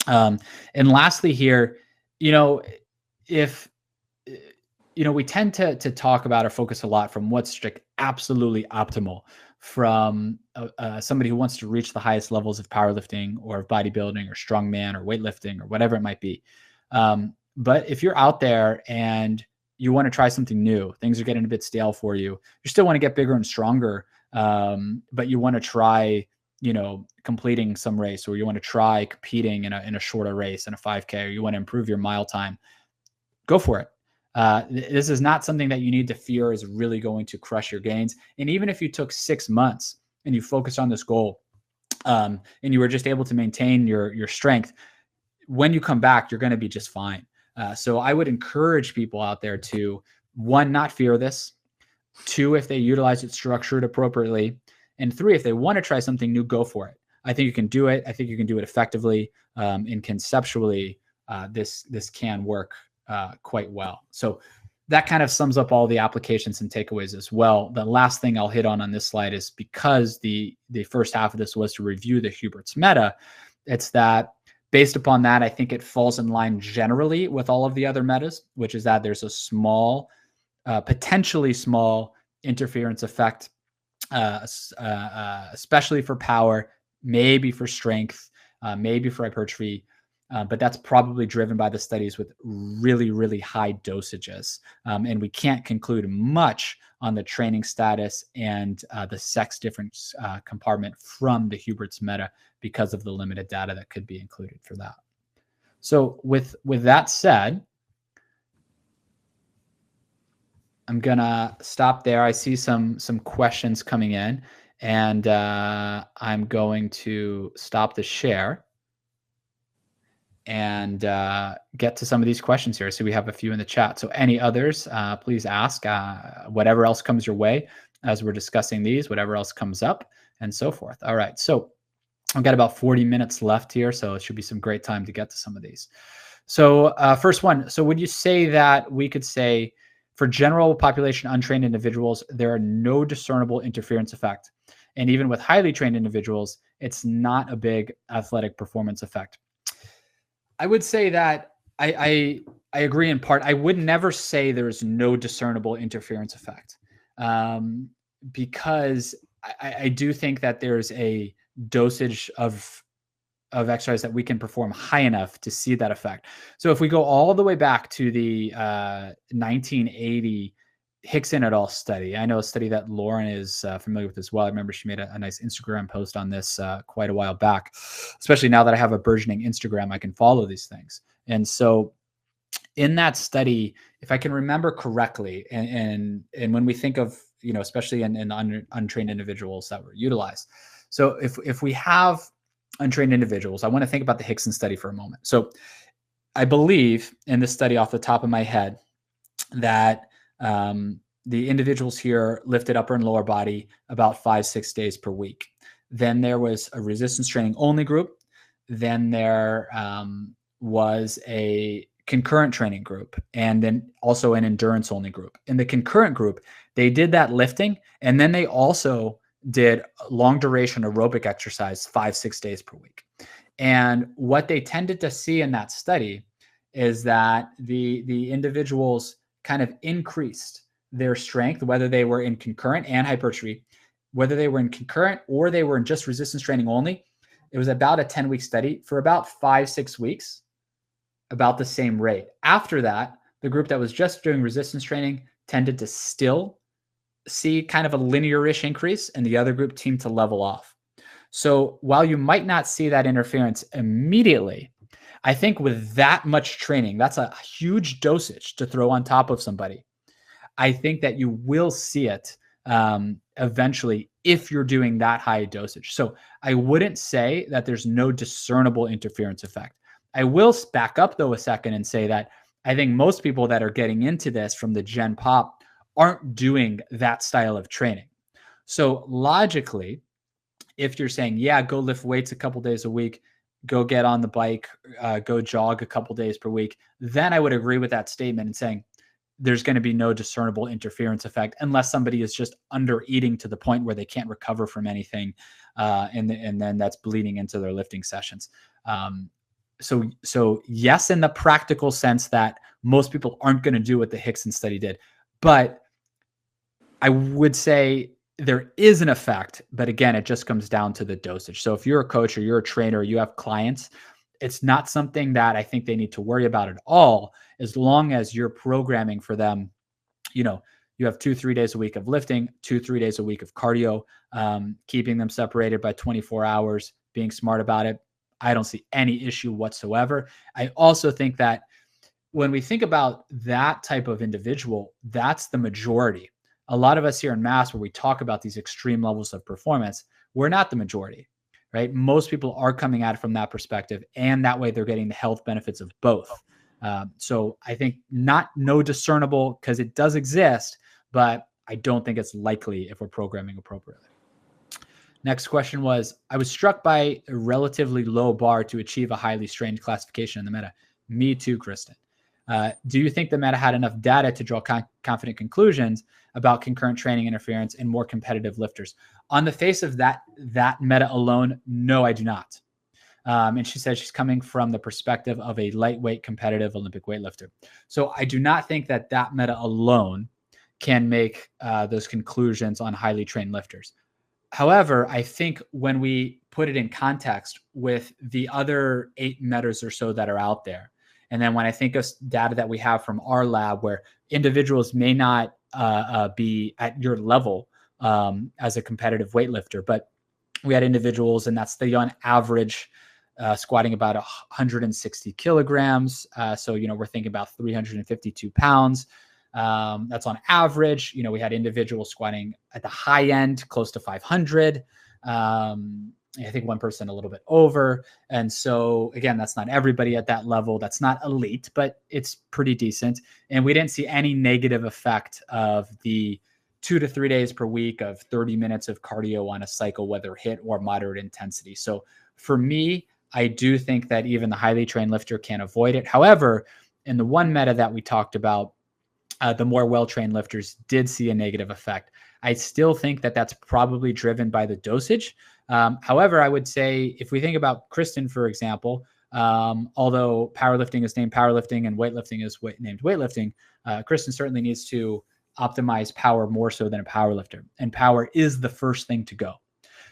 And lastly here, if we tend to talk about or focus a lot from what's absolutely optimal from somebody who wants to reach the highest levels of powerlifting or of bodybuilding or strongman or weightlifting or whatever it might be. But if you're out there and you want to try something new, things are getting a bit stale for you, you still want to get bigger and stronger, but you want to try, completing some race, or you want to try competing in a shorter race, in a 5K, or you want to improve your mile time, go for it. This is not something that you need to fear is really going to crush your gains. And even if you took 6 months and you focused on this goal, and you were just able to maintain your strength, when you come back, you're going to be just fine. So I would encourage people out there to, 1, not fear this. 2, if they utilize it structured appropriately. And 3, if they want to try something new, go for it. I think you can do it. I think you can do it effectively. And conceptually, this can work quite well. So that kind of sums up all the applications and takeaways as well. The last thing I'll hit on this slide is, because the first half of this was to review the Hubert's meta, it's that based upon that, I think it falls in line generally with all of the other metas, which is that there's a small, potentially small interference effect, especially for power, maybe for strength, maybe for hypertrophy. But that's probably driven by the studies with really, really high dosages. And we can't conclude much on the training status and the sex difference compartment from the Hubert's meta because of the limited data that could be included for that. So with that said, I'm gonna stop there. I see some questions coming in, and I'm going to stop the share and get to some of these questions here. So we have a few in the chat. So any others, please ask. Whatever else comes your way as we're discussing these, whatever else comes up, and so forth. All right. So I've got about 40 minutes left here, so it should be some great time to get to some of these. So first one. So would you say that we could say for general population untrained individuals, there are no discernible interference effect? And even with highly trained individuals, it's not a big athletic performance effect. I would say that I agree in part. I would never say there's no discernible interference effect, because I do think that there's a dosage of exercise that we can perform high enough to see that effect. So if we go all the way back to the 1980 Hickson et al. Study, I know a study that Lauren is familiar with as well. I remember she made a nice Instagram post on this quite a while back, especially now that I have a burgeoning Instagram, I can follow these things. And so in that study, if I can remember correctly, and when we think of, especially in untrained individuals that were utilized. So if we have untrained individuals, I want to think about the Hickson study for a moment. So I believe in this study off the top of my head that the individuals here lifted upper and lower body about 5-6 days per week. Then there was a resistance training only group. Then there was a concurrent training group, and then also an endurance only group. In the concurrent group, they did that lifting, and then they also did long duration aerobic exercise 5-6 days per week. And what they tended to see in that study is that the individuals kind of increased their strength, whether they were in concurrent and hypertrophy, whether they were in concurrent or they were in just resistance training only. It was about a 10-week study for about 5-6 weeks, about the same rate. After that, the group that was just doing resistance training tended to still see kind of a linear-ish increase, and the other group seemed to level off. So while you might not see that interference immediately, I think with that much training, that's a huge dosage to throw on top of somebody. I think that you will see it eventually if you're doing that high dosage. So I wouldn't say that there's no discernible interference effect. I will back up though a second and say that I think most people that are getting into this from the Gen Pop aren't doing that style of training. So logically, if you're saying, yeah, go lift weights a couple days a week, go get on the bike, go jog a couple days per week, then I would agree with that statement and saying there's going to be no discernible interference effect unless somebody is just under eating to the point where they can't recover from anything. And then that's bleeding into their lifting sessions. So yes, in the practical sense that most people aren't going to do what the Hickson study did, but I would say there is an effect, but again, it just comes down to the dosage. So if you're a coach or you're a trainer, or you have clients, it's not something that I think they need to worry about at all, as long as you're programming for them. You have 2-3 days a week of lifting, 2-3 days a week of cardio, keeping them separated by 24 hours, being smart about it. I don't see any issue whatsoever. I also think that when we think about that type of individual, that's the majority. A lot of us here in Mass, where we talk about these extreme levels of performance, we're not the majority, right? Most people are coming at it from that perspective, and that way they're getting the health benefits of both. So I think no discernible, because it does exist, but I don't think it's likely if we're programming appropriately. Next question was, I was struck by a relatively low bar to achieve a highly strained classification in the meta. Me too, Kristen. Do you think the meta had enough data to draw confident conclusions about concurrent training interference in more competitive lifters? On the face of that meta alone, no, I do not. And she says she's coming from the perspective of a lightweight competitive Olympic weightlifter. So I do not think that meta alone can make those conclusions on highly trained lifters. However, I think when we put it in context with the other 8 metas or so that are out there, and then when I think of data that we have from our lab where individuals may not be at your level as a competitive weightlifter, but we had individuals, and that's the on average squatting about 160 kilograms. So, we're thinking about 352 pounds. That's on average. We had individuals squatting at the high end, close to 500. I think one person a little bit over. And so again, that's not everybody at that level. That's not elite, but it's pretty decent. And we didn't see any negative effect of the 2 to 3 days per week of 30 minutes of cardio on a cycle, whether HIIT or moderate intensity. So for me, I do think that even the highly trained lifter can avoid it. However, in the one meta that we talked about, the more well-trained lifters did see a negative effect. I still think that that's probably driven by the dosage. However, I would say if we think about Kristen, for example, although powerlifting is named powerlifting and weightlifting is named weightlifting, Kristen certainly needs to optimize power more so than a powerlifter. And power is the first thing to go.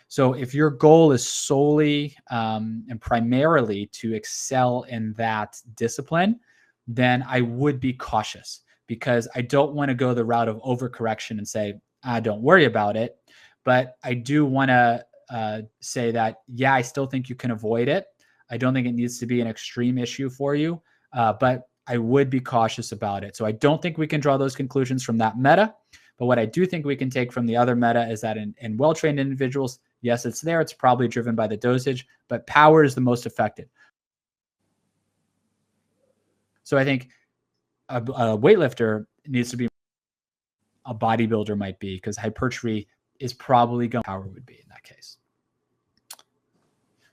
So if your goal is solely and primarily to excel in that discipline, then I would be cautious, because I don't want to go the route of overcorrection and say, don't worry about it. But I do want to say that, yeah, I still think you can avoid it. I don't think it needs to be an extreme issue for you, but I would be cautious about it. So I don't think we can draw those conclusions from that meta. But what I do think we can take from the other meta is that in well-trained individuals, yes, it's there. It's probably driven by the dosage, but power is the most effective. So I think a weightlifter needs to be, a bodybuilder might be, because hypertrophy is probably going, power would be in that case.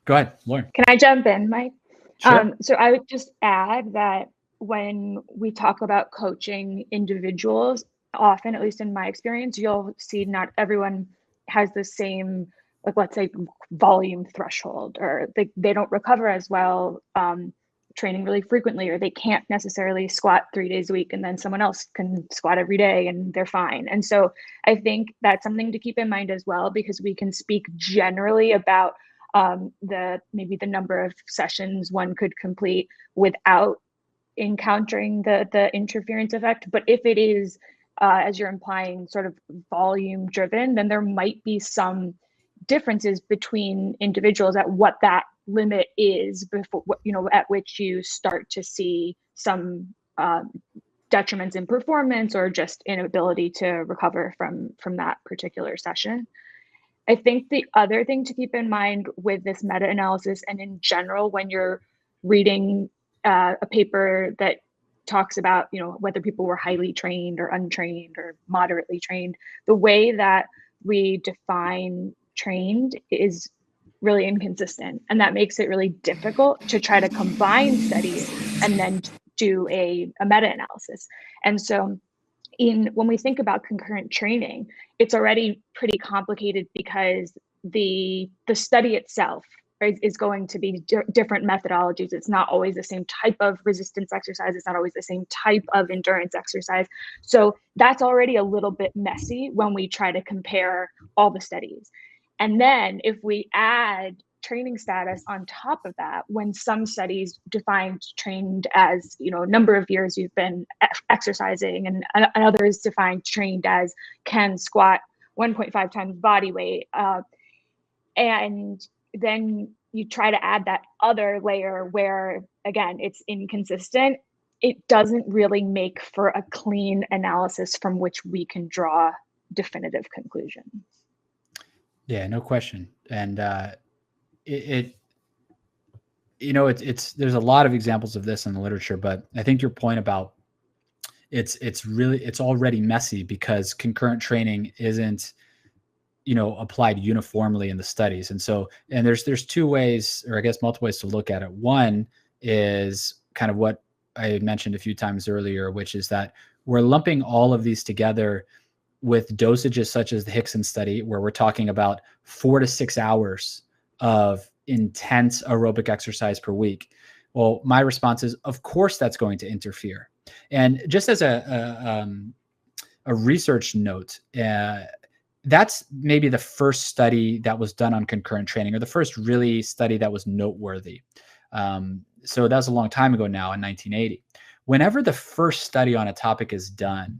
Go ahead, Lauren. Can I jump in, Mike? Sure. So I would just add that when we talk about coaching individuals, often, at least in my experience, you'll see not everyone has the same, like, let's say, volume threshold, or they don't recover as well training really frequently, or they can't necessarily squat 3 days a week, and then someone else can squat every day and they're fine. And so I think that's something to keep in mind as well, because we can speak generally about maybe the number of sessions one could complete without encountering the interference effect. But if it is, as you're implying, sort of volume driven, then there might be some differences between individuals at what that limit is before, at which you start to see some detriments in performance, or just inability to recover from that particular session. I think the other thing to keep in mind with this meta-analysis, and in general, when you're reading a paper that talks about, whether people were highly trained or untrained or moderately trained, the way that we define trained is really inconsistent. And that makes it really difficult to try to combine studies and then do a meta-analysis. And so when we think about concurrent training, it's already pretty complicated, because the study itself is going to be different methodologies. It's not always the same type of resistance exercise. It's not always the same type of endurance exercise. So that's already a little bit messy when we try to compare all the studies. And then if we add training status on top of that, when some studies defined trained as, number of years you've been exercising, and others defined trained as can squat 1.5 times body weight. And then you try to add that other layer where, again, it's inconsistent. It doesn't really make for a clean analysis from which we can draw definitive conclusions. Yeah, no question. And there's a lot of examples of this in the literature, but I think your point about it's already messy, because concurrent training isn't, applied uniformly in the studies. And there's two ways, or I guess multiple ways to look at it. One is kind of what I mentioned a few times earlier, which is that we're lumping all of these together with dosages such as the Hickson study, where we're talking about 4 to 6 hours of intense aerobic exercise per week. Well, my response is, of course, that's going to interfere. And just as a research note, that's maybe the first study that was done on concurrent training, or the first really study that was noteworthy. So that was a long time ago now, in 1980. Whenever the first study on a topic is done,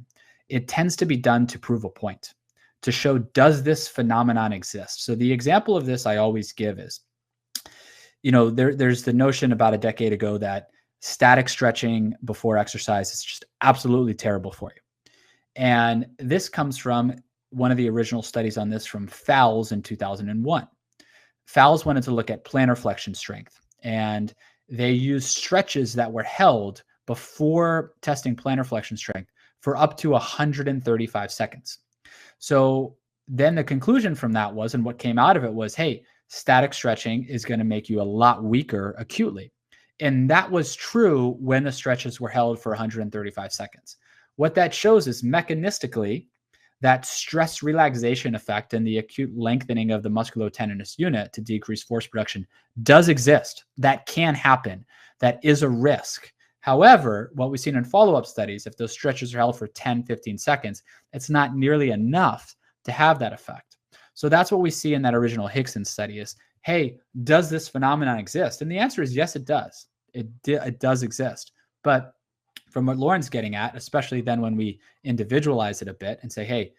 it tends to be done to prove a point, to show, does this phenomenon exist? So the example of this I always give is, there's the notion about a decade ago that static stretching before exercise is just absolutely terrible for you. And this comes from one of the original studies on this from Fowles in 2001. Fowles wanted to look at plantar flexion strength, and they used stretches that were held before testing plantar flexion strength for up to 135 seconds. So then the conclusion from that was, and what came out of it was, hey, static stretching is going to make you a lot weaker acutely. And that was true when the stretches were held for 135 seconds. What that shows is mechanistically, that stress relaxation effect and the acute lengthening of the musculotendinous unit to decrease force production does exist. That can happen. That is a risk. However, what we've seen in follow-up studies, if those stretches are held for 10, 15 seconds, it's not nearly enough to have that effect. So that's what we see in that original Hickson study is, hey, does this phenomenon exist? And the answer is yes, it does. It does exist. But from what Lauren's getting at, especially then when we individualize it a bit and say, hey,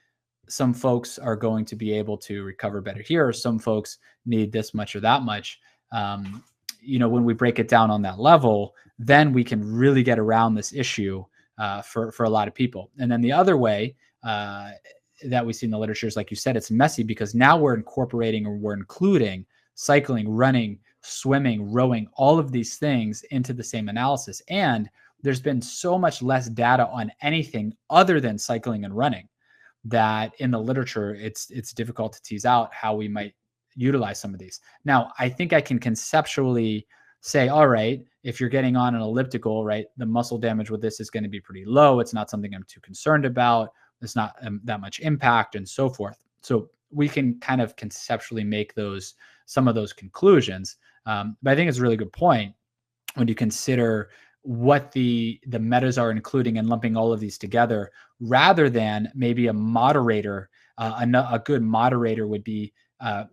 some folks are going to be able to recover better here, or some folks need this much or that much. When we break it down on that level, then we can really get around this issue for a lot of people. And then the other way that we see in the literature is, like you said, it's messy because now we're incorporating or we're including cycling, running, swimming, rowing, all of these things into the same analysis. And there's been so much less data on anything other than cycling and running that in the literature, it's difficult to tease out how we might utilize some of these. Now, I think I can conceptually say, all right, if you're getting on an elliptical, right, the muscle damage with this is going to be pretty low. It's not something I'm too concerned about. There's not that much impact and so forth. So we can kind of conceptually make some of those conclusions. But I think it's a really good point when you consider what the metas are including and lumping all of these together, rather than maybe a moderator. A good moderator would be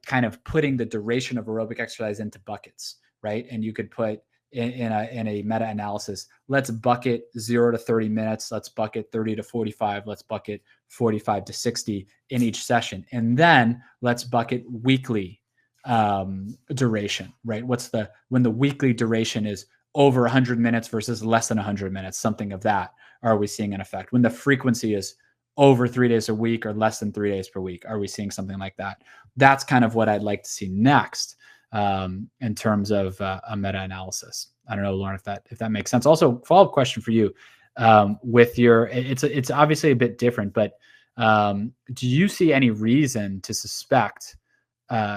kind of putting the duration of aerobic exercise into buckets, right? And you could put in a meta-analysis, let's bucket 0 to 30 minutes, let's bucket 30 to 45, let's bucket 45 to 60 in each session. And then let's bucket weekly duration, right? When the weekly duration is over 100 minutes versus less than 100 minutes, something of that, are we seeing an effect? When the frequency is over 3 days a week or less than 3 days per week, are we seeing something like that? That's kind of what I'd like to see next in terms of a meta-analysis. I don't know, Lauren, if that makes sense. Also, follow-up question for you. It's obviously a bit different, but do you see any reason to suspect,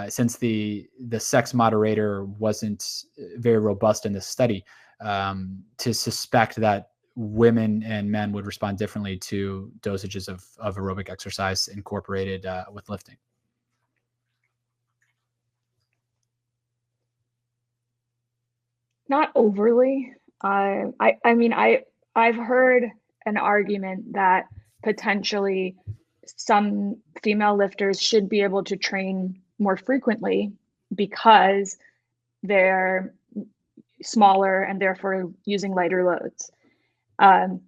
since the sex moderator wasn't very robust in this study, to suspect that women and men would respond differently to dosages of aerobic exercise incorporated with lifting? Not overly. I've heard an argument that potentially some female lifters should be able to train more frequently because they're smaller and therefore using lighter loads. I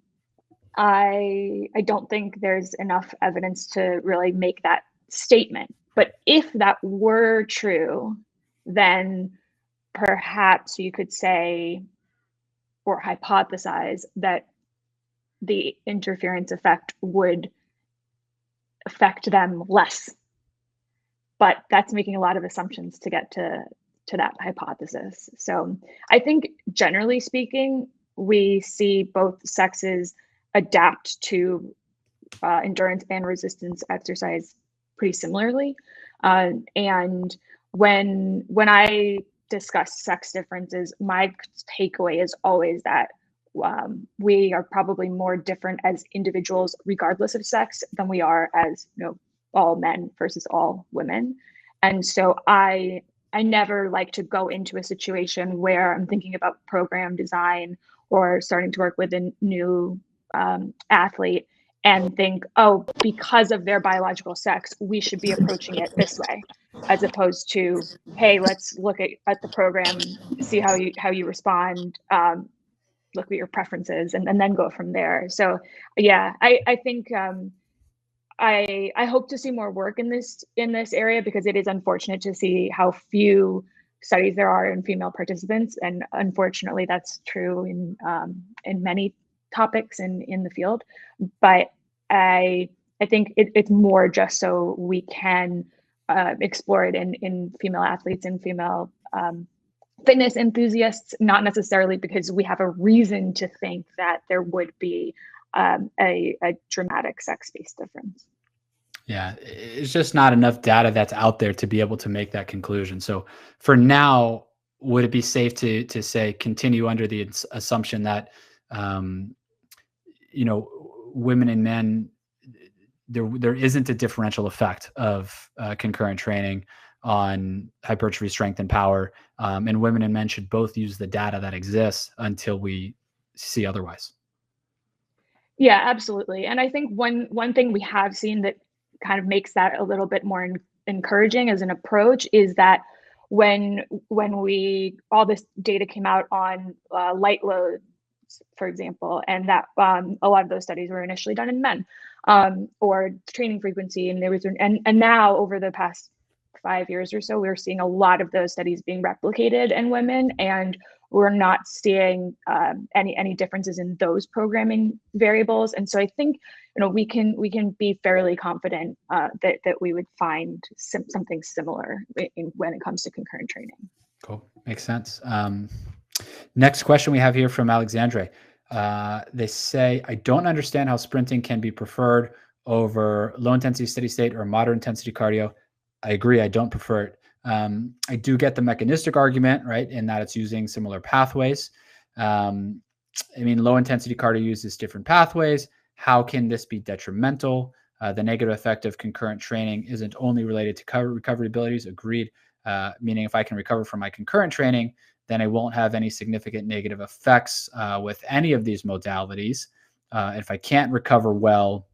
don't think there's enough evidence to really make that statement. But if that were true, then perhaps you could say or hypothesize that the interference effect would affect them less. But that's making a lot of assumptions to get to that hypothesis. So I think generally speaking, we see both sexes adapt to endurance and resistance exercise pretty similarly. And when I discuss sex differences, my takeaway is always that we are probably more different as individuals, regardless of sex, than we are as all men versus all women. And so I never like to go into a situation where I'm thinking about program design or starting to work with a new athlete and think, oh, because of their biological sex, we should be approaching it this way, as opposed to, hey, let's look at the program, see how you respond, look at your preferences, and then go from there. So yeah, I think I hope to see more work in this area, because it is unfortunate to see how few studies there are in female participants, and unfortunately that's true in many topics in the field. But I think it's more just so we can explore it in female athletes and female fitness enthusiasts, not necessarily because we have a reason to think that there would be a dramatic sex-based difference. Yeah, it's just not enough data that's out there to be able to make that conclusion. So for now, would it be safe to say continue under the assumption that women and men, there isn't a differential effect of concurrent training on hypertrophy, strength, and power, and women and men should both use the data that exists until we see otherwise? Yeah, absolutely. And I think one thing we have seen that kind of makes that a little bit more encouraging as an approach is that when we all this data came out on light loads, for example, and that a lot of those studies were initially done in men, or training frequency, and there was and now over the past 5 years or so, we're seeing a lot of those studies being replicated in women, and we're not seeing any differences in those programming variables. And so I think we can be fairly confident that we would find something similar when it comes to concurrent training. Cool, makes sense. Next question we have here from Alexandre. They say, I don't understand how sprinting can be preferred over low intensity steady state or moderate intensity cardio. I agree, I don't prefer it. I do get the mechanistic argument, right, in that it's using similar pathways. I mean, low intensity cardio uses different pathways. How can this be detrimental? The negative effect of concurrent training isn't only related to recovery abilities. Agreed. Meaning if I can recover from my concurrent training, then I won't have any significant negative effects with any of these modalities. If I can't recover well,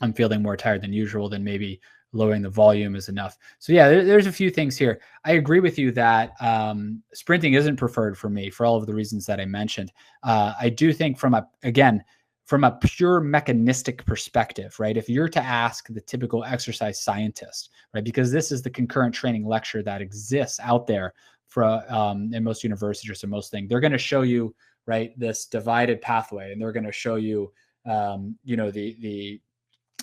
I'm feeling more tired than usual, then maybe lowering the volume is enough. So yeah, there's a few things here. I agree with you that sprinting isn't preferred for me for all of the reasons that I mentioned. I do think from a pure mechanistic perspective, right? If you're to ask the typical exercise scientist, right, because this is the concurrent training lecture that exists out there for in most universities or most things, they're going to show you, right, this divided pathway, and they're going to show you, the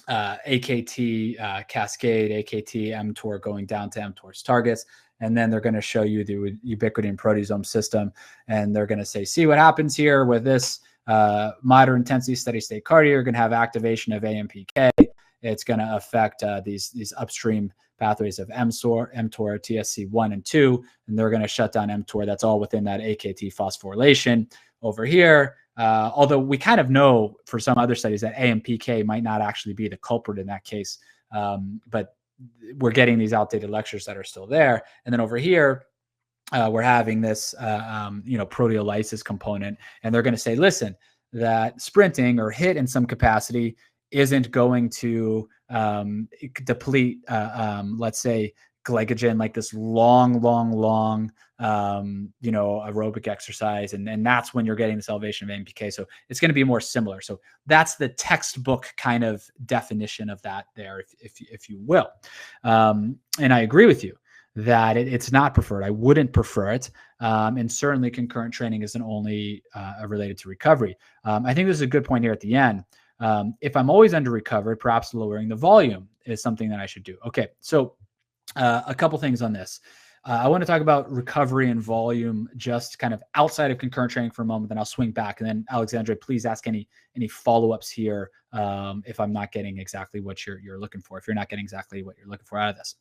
AKT cascade, AKT mTOR going down to mTOR's targets. And then they're going to show you the ubiquitin and proteasome system. And they're going to say, see what happens here with this moderate intensity steady state cardio. You're going to have activation of AMPK. It's going to affect these upstream pathways of mTOR, TSC1 and 2, and they're going to shut down mTOR. That's all within that AKT phosphorylation over here. Although we kind of know for some other studies that AMPK might not actually be the culprit in that case. But we're getting these outdated lectures that are still there. And then over here, we're having this, proteolysis component, and they're going to say, listen, that sprinting or HIIT in some capacity isn't going to deplete, let's say, glycogen like this long aerobic exercise, and that's when you're getting this elevation of AMPK. So it's going to be more similar. So that's the textbook kind of definition of that there, if you will. And I agree with you that it's not preferred. I wouldn't prefer it. And certainly concurrent training isn't only related to recovery. I think this is a good point here at the end. If I'm always under recovered, perhaps lowering the volume is something that I should do. Okay, so a couple things on this. I want to talk about recovery and volume just kind of outside of concurrent training for a moment, then I'll swing back. And then Alexandre, please ask any follow-ups here if I'm not getting exactly what you're looking for, if you're not getting exactly what you're looking for out of this.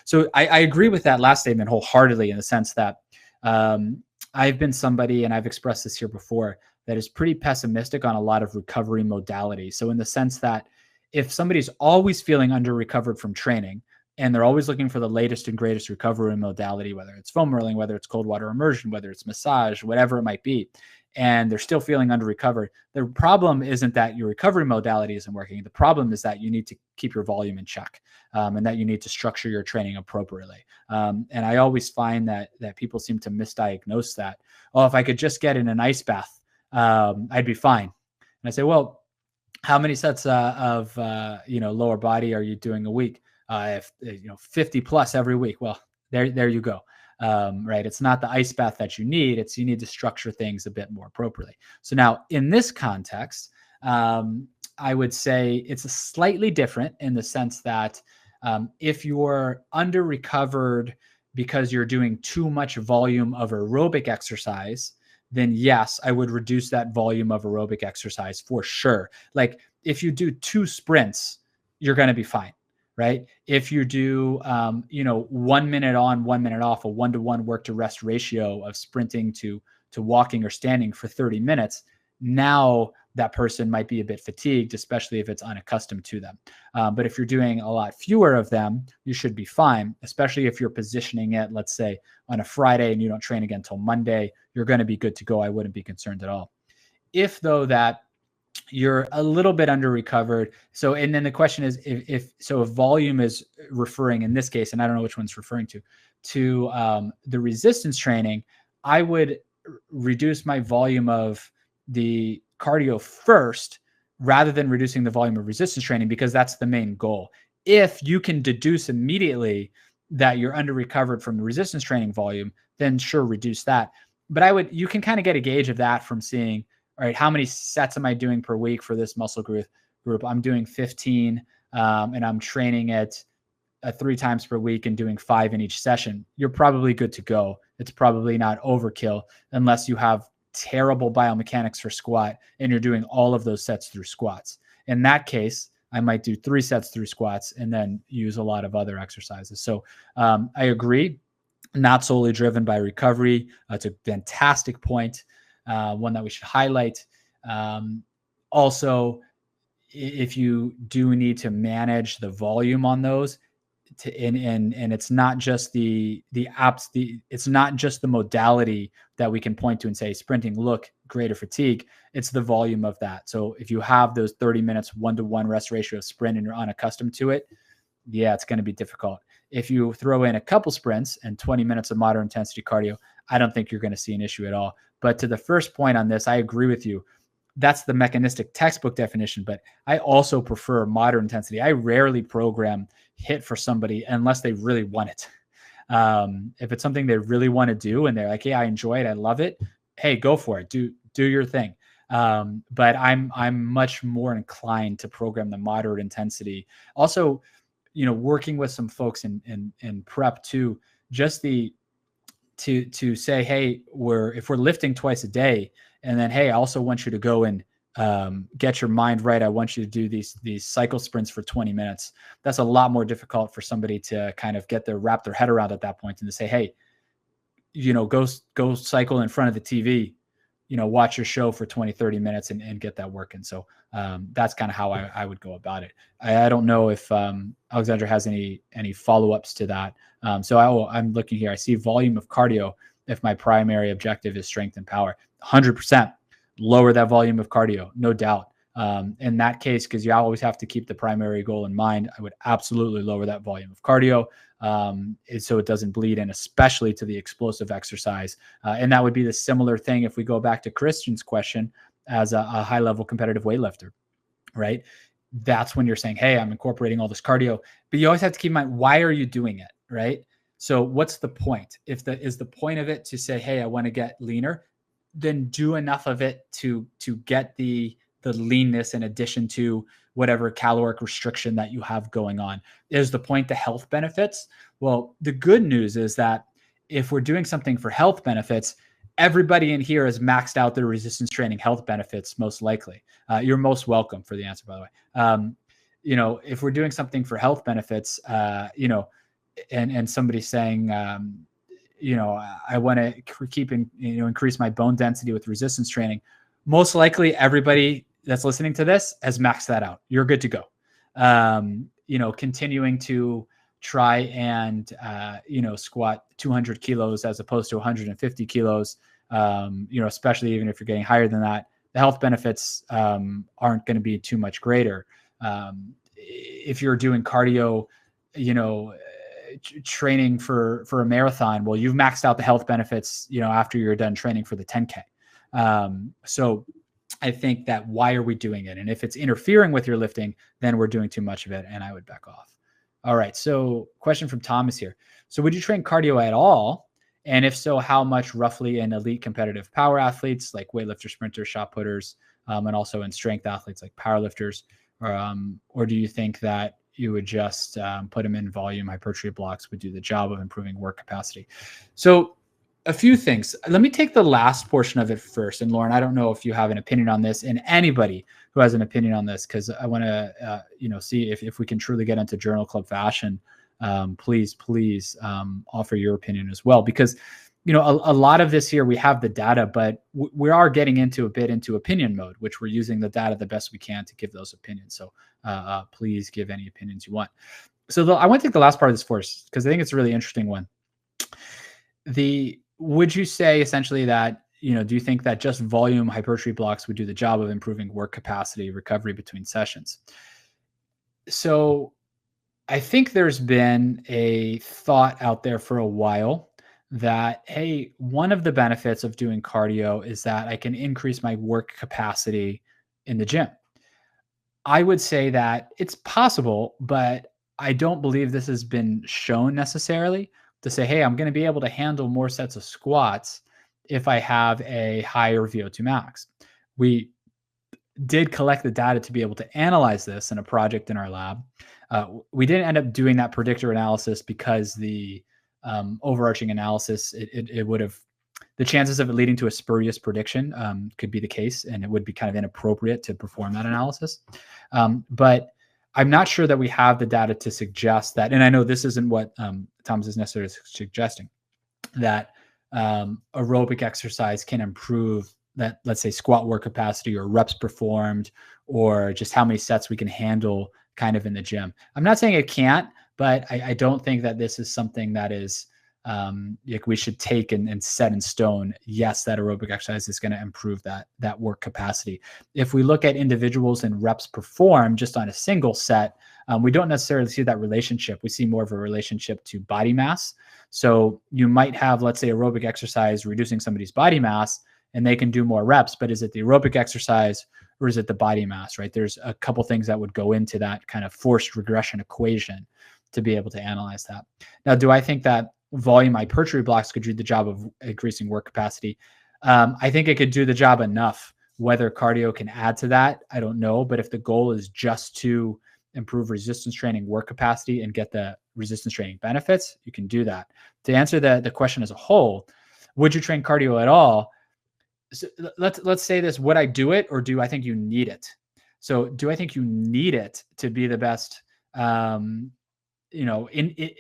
So I agree with that last statement wholeheartedly, in the sense that I've been somebody, and I've expressed this here before, that is pretty pessimistic on a lot of recovery modalities. So in the sense that if somebody's always feeling under-recovered from training, and they're always looking for the latest and greatest recovery modality, whether it's foam rolling, whether it's cold water immersion, whether it's massage, whatever it might be, and they're still feeling under-recovered, the problem isn't that your recovery modality isn't working. The problem is that you need to keep your volume in check, and that you need to structure your training appropriately. And I always find that people seem to misdiagnose that. Oh, if I could just get in an ice bath, I'd be fine. And I say, well, how many sets of lower body are you doing a week? 50 plus every week. Well, there you go. Right. It's not the ice bath that you need. You need to structure things a bit more appropriately. So now in this context, I would say it's a slightly different in the sense that if you're under recovered because you're doing too much volume of aerobic exercise, then yes, I would reduce that volume of aerobic exercise for sure. Like if you do 2 sprints, you're going to be fine, right? If you do, 1 minute on, 1 minute off, a 1-to-1 work to rest ratio of sprinting to walking or standing for 30 minutes, now that person might be a bit fatigued, especially if it's unaccustomed to them. But if you're doing a lot fewer of them, you should be fine, especially if you're positioning it, let's say, on a Friday and you don't train again until Monday, you're going to be good to go. I wouldn't be concerned at all. If, though, that you're a little bit under recovered. So, and then the question is if volume is referring in this case, and I don't know which one's referring to the resistance training, I would reduce my volume of the cardio first rather than reducing the volume of resistance training, because that's the main goal. If you can deduce immediately that you're under recovered from the resistance training volume, then sure, reduce that. But you can kind of get a gauge of that from seeing, all right, how many sets am I doing per week for this muscle group? I'm doing 15 and I'm training it 3 times per week and doing 5 in each session. You're probably good to go. It's probably not overkill unless you have terrible biomechanics for squat and you're doing all of those sets through squats. In that case, I might do 3 sets through squats and then use a lot of other exercises. So I agree, not solely driven by recovery. It's a fantastic point, one that we should highlight. Also, if you do need to manage the volume on those, and it's not just it's not just the modality that we can point to and say sprinting, look, greater fatigue. It's the volume of that. So if you have those 30 minutes 1-to-1 rest ratio of sprint and you're unaccustomed to it, yeah, it's going to be difficult. If you throw in a couple sprints and 20 minutes of moderate intensity cardio, I don't think you're going to see an issue at all. But to the first point on this, I agree with you. That's the mechanistic textbook definition, but I also prefer moderate intensity. I rarely program HIIT for somebody unless they really want it. If it's something they really want to do and they're like, yeah, I enjoy it, I love it, hey, go for it. Do your thing. But I'm much more inclined to program the moderate intensity. Also, working with some folks in prep too, just to say, hey, if we're lifting twice a day, and then, hey, I also want you to go and get your mind right. I want you to do these cycle sprints for 20 minutes. That's a lot more difficult for somebody to kind of wrap their head around at that point, and to say, hey, go cycle in front of the TV, watch your show for 20, 30 minutes and get that working. So that's kind of how I would go about it. I don't know if Alexandra has any follow-ups to that. I'm looking here. I see volume of cardio if my primary objective is strength and power. 100% lower that volume of cardio, no doubt. In that case, because you always have to keep the primary goal in mind, I would absolutely lower that volume of cardio so it doesn't bleed in, especially to the explosive exercise. And that would be the similar thing if we go back to Christian's question as a high-level competitive weightlifter, right? That's when you're saying, hey, I'm incorporating all this cardio, but you always have to keep in mind, why are you doing it, right? So what's the point? Is the point of it to say, hey, I want to get leaner, then do enough of it to get the leanness in addition to whatever caloric restriction that you have going on. Is the point the health benefits? Well, the good news is that if we're doing something for health benefits, everybody in here has maxed out their resistance training health benefits, most likely. You're most welcome for the answer, by the way. If we're doing something for health benefits, and somebody's saying, I want to increase my bone density with resistance training, most likely everybody that's listening to this has maxed that out. You're good to go. Continuing to try and, squat 200 kilos as opposed to 150 kilos, especially even if you're getting higher than that, the health benefits aren't going to be too much greater. If you're doing cardio, training for a marathon, well, you've maxed out the health benefits, after you're done training for the 10K. So I think that why are we doing it? And if it's interfering with your lifting, then we're doing too much of it, and I would back off. All right. So question from Thomas here. So would you train cardio at all? And if so, how much roughly in elite competitive power athletes like weightlifters, sprinters, shot putters, and also in strength athletes like powerlifters? Or do you think that you would just put them in volume hypertrophy blocks would do the job of improving work capacity? So a few things. Let me take the last portion of it first. And Lauren, I don't know if you have an opinion on this, and anybody who has an opinion on this, because I want to, see if we can truly get into journal club fashion. Please offer your opinion as well, because a lot of this here, we have the data, but we are getting into opinion mode, which we're using the data the best we can to give those opinions. So please give any opinions you want. So I want to take the last part of this first, because I think it's a really interesting one. Would you say essentially that, do you think that just volume hypertrophy blocks would do the job of improving work capacity recovery between sessions? So I think there's been a thought out there for a while that, hey, one of the benefits of doing cardio is that I can increase my work capacity in the gym. I would say that it's possible, but I don't believe this has been shown necessarily to say, hey, I'm going to be able to handle more sets of squats if I have a higher VO2 max. We did collect the data to be able to analyze this in a project in our lab. We didn't end up doing that predictor analysis because the overarching analysis, it would have, the chances of it leading to a spurious prediction could be the case, and it would be kind of inappropriate to perform that analysis. But I'm not sure that we have the data to suggest that, and I know this isn't what Thomas is necessarily suggesting, that aerobic exercise can improve that, let's say, squat work capacity or reps performed, or just how many sets we can handle kind of in the gym. I'm not saying it can't, but I don't think that this is something that is like we should take and set in stone. Yes, that aerobic exercise is going to improve that work capacity. If we look at individuals and reps performed just on a single set, we don't necessarily see that relationship. We see more of a relationship to body mass. So you might have, let's say, aerobic exercise reducing somebody's body mass, and they can do more reps, but is it the aerobic exercise or is it the body mass, right? There's a couple things that would go into that kind of forced regression equation to be able to analyze that. Now, do I think that volume hypertrophy blocks could do the job of increasing work capacity? I think it could do the job enough. Whether cardio can add to that, I don't know. But if the goal is just to improve resistance training work capacity and get the resistance training benefits, you can do that. To answer the question as a whole, would you train cardio at all? So let's say this: would I do it, or do I think you need it? So do I think you need it to be the best?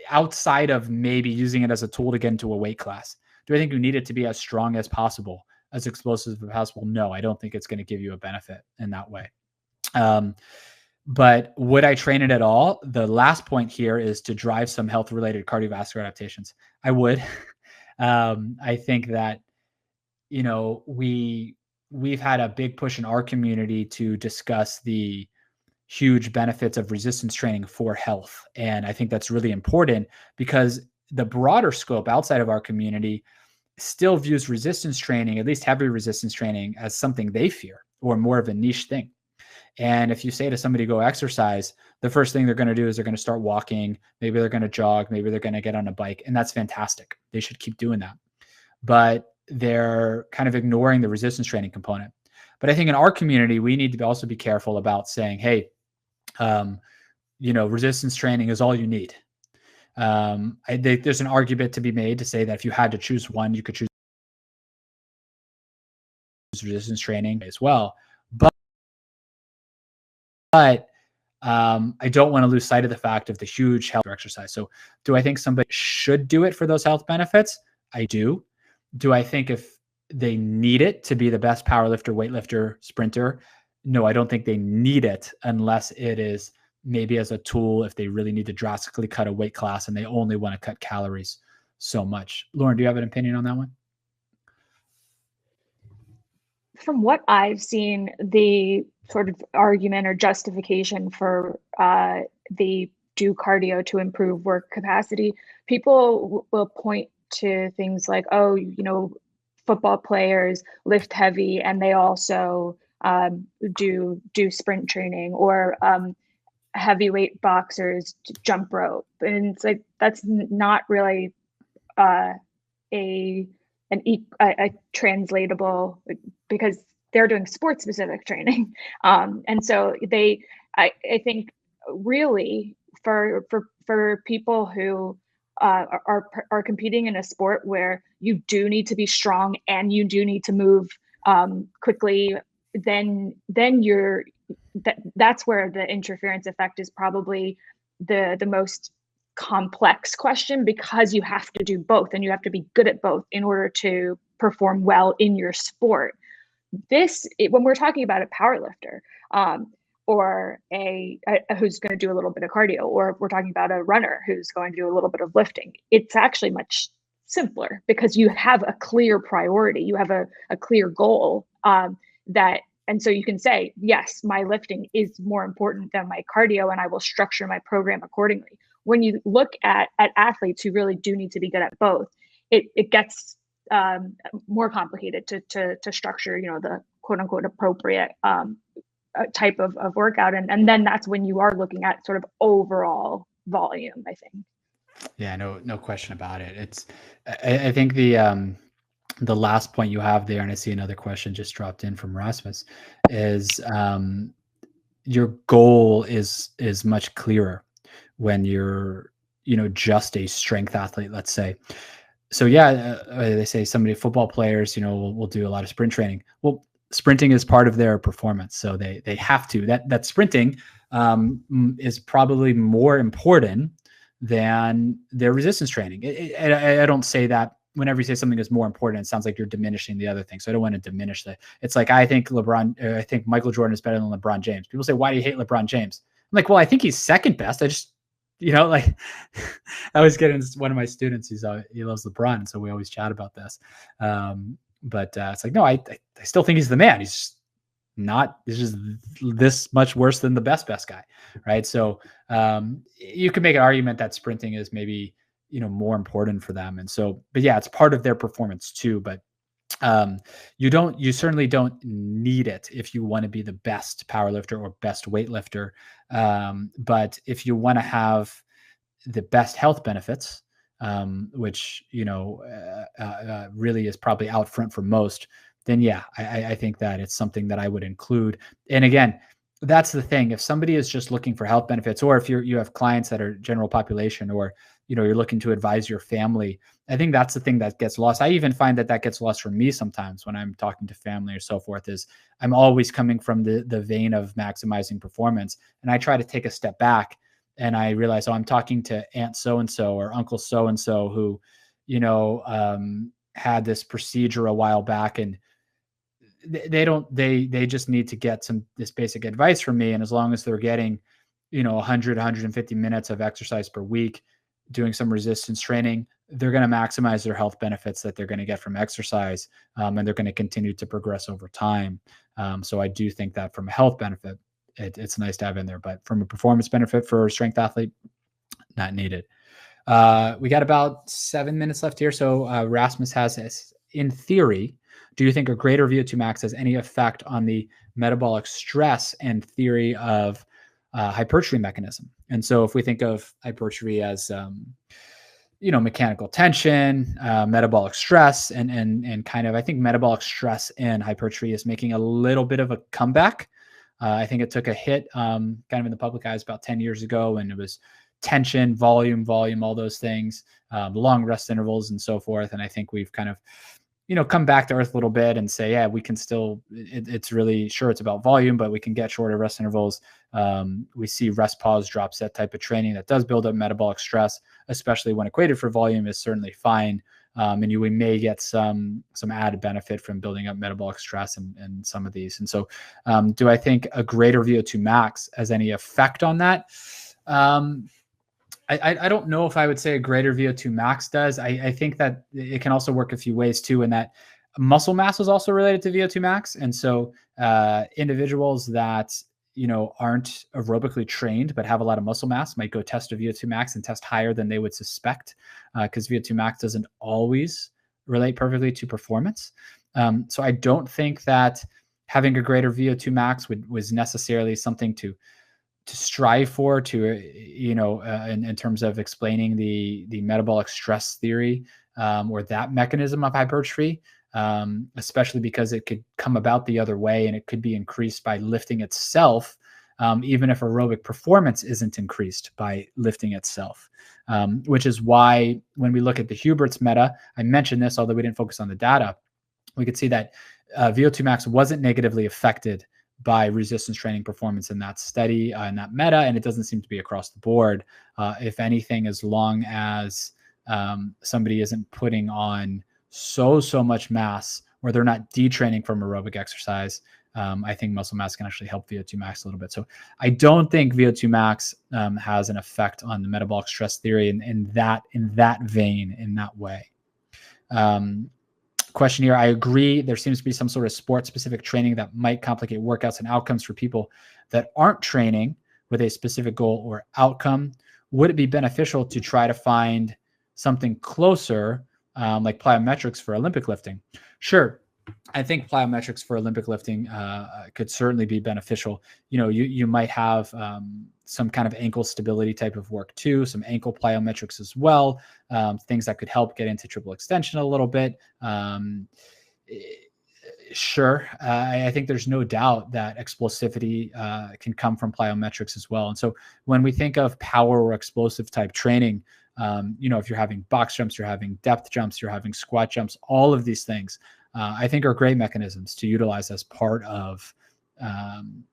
Outside of maybe using it as a tool to get into a weight class, do I think you need it to be as strong as possible, as explosive as possible? No, I don't think it's going to give you a benefit in that way. But would I train it at all? The last point here is to drive some health-related cardiovascular adaptations. I would. I think that, we've had a big push in our community to discuss the huge benefits of resistance training for health. And I think that's really important, because the broader scope outside of our community still views resistance training, at least heavy resistance training, as something they fear or more of a niche thing. And if you say to somebody, go exercise, the first thing they're going to do is they're going to start walking. Maybe they're going to jog. Maybe they're going to get on a bike. And that's fantastic. They should keep doing that. But they're kind of ignoring the resistance training component. But I think in our community, we need to also be careful about saying, hey, resistance training is all you need. I think there's an argument to be made to say that if you had to choose one, you could choose resistance training as well. But I don't want to lose sight of the fact of the huge health exercise. So do I think somebody should do it for those health benefits? I do. Do I think if they need it to be the best powerlifter, weightlifter, sprinter? No, I don't think they need it, unless it is maybe as a tool if they really need to drastically cut a weight class and they only want to cut calories so much. Lauren, do you have an opinion on that one? From what I've seen, the sort of argument or justification for the do cardio to improve work capacity, people will point to things like, football players lift heavy and they also do sprint training, or heavyweight boxers jump rope. And it's like, that's not really a translatable, because they're doing sport specific training. And so I think really for people who are competing in a sport where you do need to be strong and you do need to move quickly, then that's where the interference effect is probably the most complex question, because you have to do both and you have to be good at both in order to perform well in your sport. When we're talking about a power lifter, or a who's going to do a little bit of cardio, or if we're talking about a runner who's going to do a little bit of lifting, it's actually much simpler because you have a clear priority, you have a clear goal, and so you can say, yes, my lifting is more important than my cardio, and I will structure my program accordingly. When you look at athletes who really do need to be good at both, it gets more complicated to structure, the quote unquote appropriate type of workout. And then that's when you are looking at sort of overall volume, I think. Yeah, no question about it. I think the last point you have there, and I see another question just dropped in from Rasmus, is your goal is much clearer when you're, just a strength athlete, let's say. So yeah, they say football players, will do a lot of sprint training. Well, sprinting is part of their performance, so they have to. That sprinting is probably more important than their resistance training. I don't say that. Whenever you say something is more important, it sounds like you're diminishing the other thing. So I don't want to diminish that. It's like, I think Michael Jordan is better than LeBron James. People say, why do you hate LeBron James? I'm like, well, I think he's second best. I just, I always get into one of my students. He loves LeBron. And so we always chat about this. But it's like, no, I still think he's the man. He's just this much worse than the best guy. Right. So you can make an argument that sprinting is maybe, more important for them. And so, but yeah, it's part of their performance too. But you certainly don't need it if you want to be the best powerlifter or best weightlifter. But if you want to have the best health benefits, which, really is probably out front for most, then yeah, I think that it's something that I would include. And again, that's the thing. If somebody is just looking for health benefits, or if you have clients that are general population, or, you're looking to advise your family, I think that's the thing that gets lost. I even find that gets lost from me sometimes when I'm talking to family or so forth, is I'm always coming from the vein of maximizing performance. And I try to take a step back and I realize, I'm talking to Aunt so-and-so or Uncle so-and-so who, had this procedure a while back, and they just need to get this basic advice from me. And as long as they're getting, 100, 150 minutes of exercise per week, doing some resistance training, they're going to maximize their health benefits that they're going to get from exercise. And they're going to continue to progress over time. So I do think that from a health benefit, it's nice to have in there, but from a performance benefit for a strength athlete, not needed. We got about 7 minutes left here. So Rasmus has this: in theory, do you think a greater VO2 max has any effect on the metabolic stress and theory of hypertrophy mechanism? And so if we think of hypertrophy as, mechanical tension, metabolic stress, and kind of, I think metabolic stress and hypertrophy is making a little bit of a comeback. I think it took a hit kind of in the public eyes about 10 years ago, and it was tension, volume, all those things, long rest intervals and so forth. And I think we've kind of, come back to earth a little bit and say, yeah, we can still, it's really, sure, it's about volume, but we can get shorter rest intervals. We see rest pause drop set type of training that does build up metabolic stress, especially when equated for volume, is certainly fine. And we may get some added benefit from building up metabolic stress and some of these. And so do I think a greater VO2 max has any effect on that? I don't know if I would say a greater VO2 max does. I think that it can also work a few ways too, in that muscle mass is also related to VO2 max. And so individuals that, aren't aerobically trained but have a lot of muscle mass might go test a VO2 max and test higher than they would suspect, because VO2 max doesn't always relate perfectly to performance. So I don't think that having a greater VO2 max was necessarily something to strive for, in terms of explaining the metabolic stress theory, or that mechanism of hypertrophy. especially because it could come about the other way, and it could be increased by lifting itself, even if aerobic performance isn't increased by lifting itself. Which is why when we look at the Hubert's meta, I mentioned this, although we didn't focus on the data, we could see that VO2 max wasn't negatively affected by resistance training performance in that study, in that meta, and it doesn't seem to be across the board. If anything, as long as somebody isn't putting on so much mass, or they're not detraining from aerobic exercise, I think muscle mass can actually help VO2 max a little bit. So I don't think VO2 max has an effect on the metabolic stress theory in that vein, in that way. Question here. I agree. There seems to be some sort of sport specific training that might complicate workouts and outcomes for people that aren't training with a specific goal or outcome. Would it be beneficial to try to find something closer, like plyometrics for Olympic lifting? Sure. I think plyometrics for Olympic lifting could certainly be beneficial. You might have some kind of ankle stability type of work too, some ankle plyometrics as well, things that could help get into triple extension a little bit. Sure. I think there's no doubt that explosivity can come from plyometrics as well. And so when we think of power or explosive type training, if you're having box jumps, you're having depth jumps, you're having squat jumps, all of these things, I think are great mechanisms to utilize as part of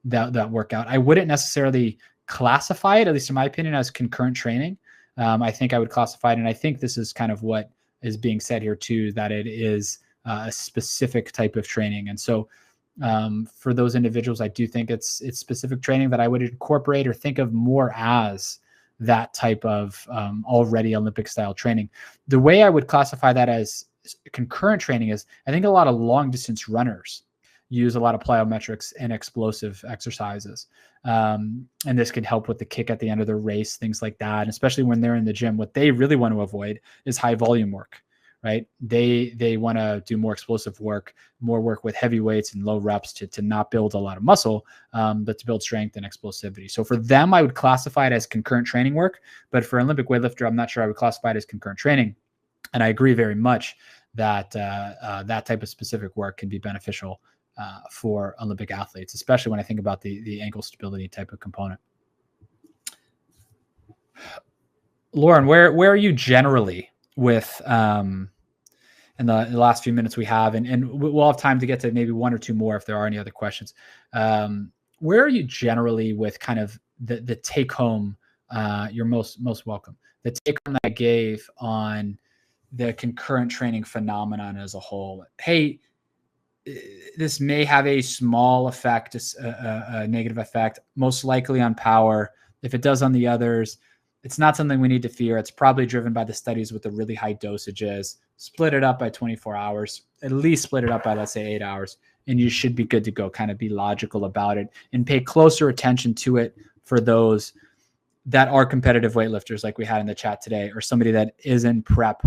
that workout. I wouldn't necessarily classify it, at least in my opinion, as concurrent training. I think I would classify it, and I think this is kind of what is being said here too, that it is a specific type of training. And so for those individuals, I do think it's specific training that I would incorporate or think of more as that type of already Olympic style training. The way I would classify that as concurrent training is, I think a lot of long distance runners use a lot of plyometrics and explosive exercises. And this can help with the kick at the end of the race, things like that. And especially when they're in the gym, what they really want to avoid is high volume work, right? They want to do more explosive work, more work with heavy weights and low reps to not build a lot of muscle, but to build strength and explosivity. So for them, I would classify it as concurrent training work. But for Olympic weightlifter, I'm not sure I would classify it as concurrent training. And I agree very much that that type of specific work can be beneficial for Olympic athletes, especially when I think about the ankle stability type of component. Lauren, where are you generally with in the last few minutes we have, and we'll have time to get to maybe one or two more if there are any other questions. Where are you generally with kind of the take home? You're most welcome. The take home that I gave on the concurrent training phenomenon as a whole. Hey, this may have a small effect, a negative effect, most likely on power. If it does on the others, it's not something we need to fear. It's probably driven by the studies with the really high dosages. Split it up by 24 hours, at least split it up by, let's say, 8 hours, and you should be good to go. Kind of be logical about it and pay closer attention to it for those that are competitive weightlifters like we had in the chat today, or somebody that is in prep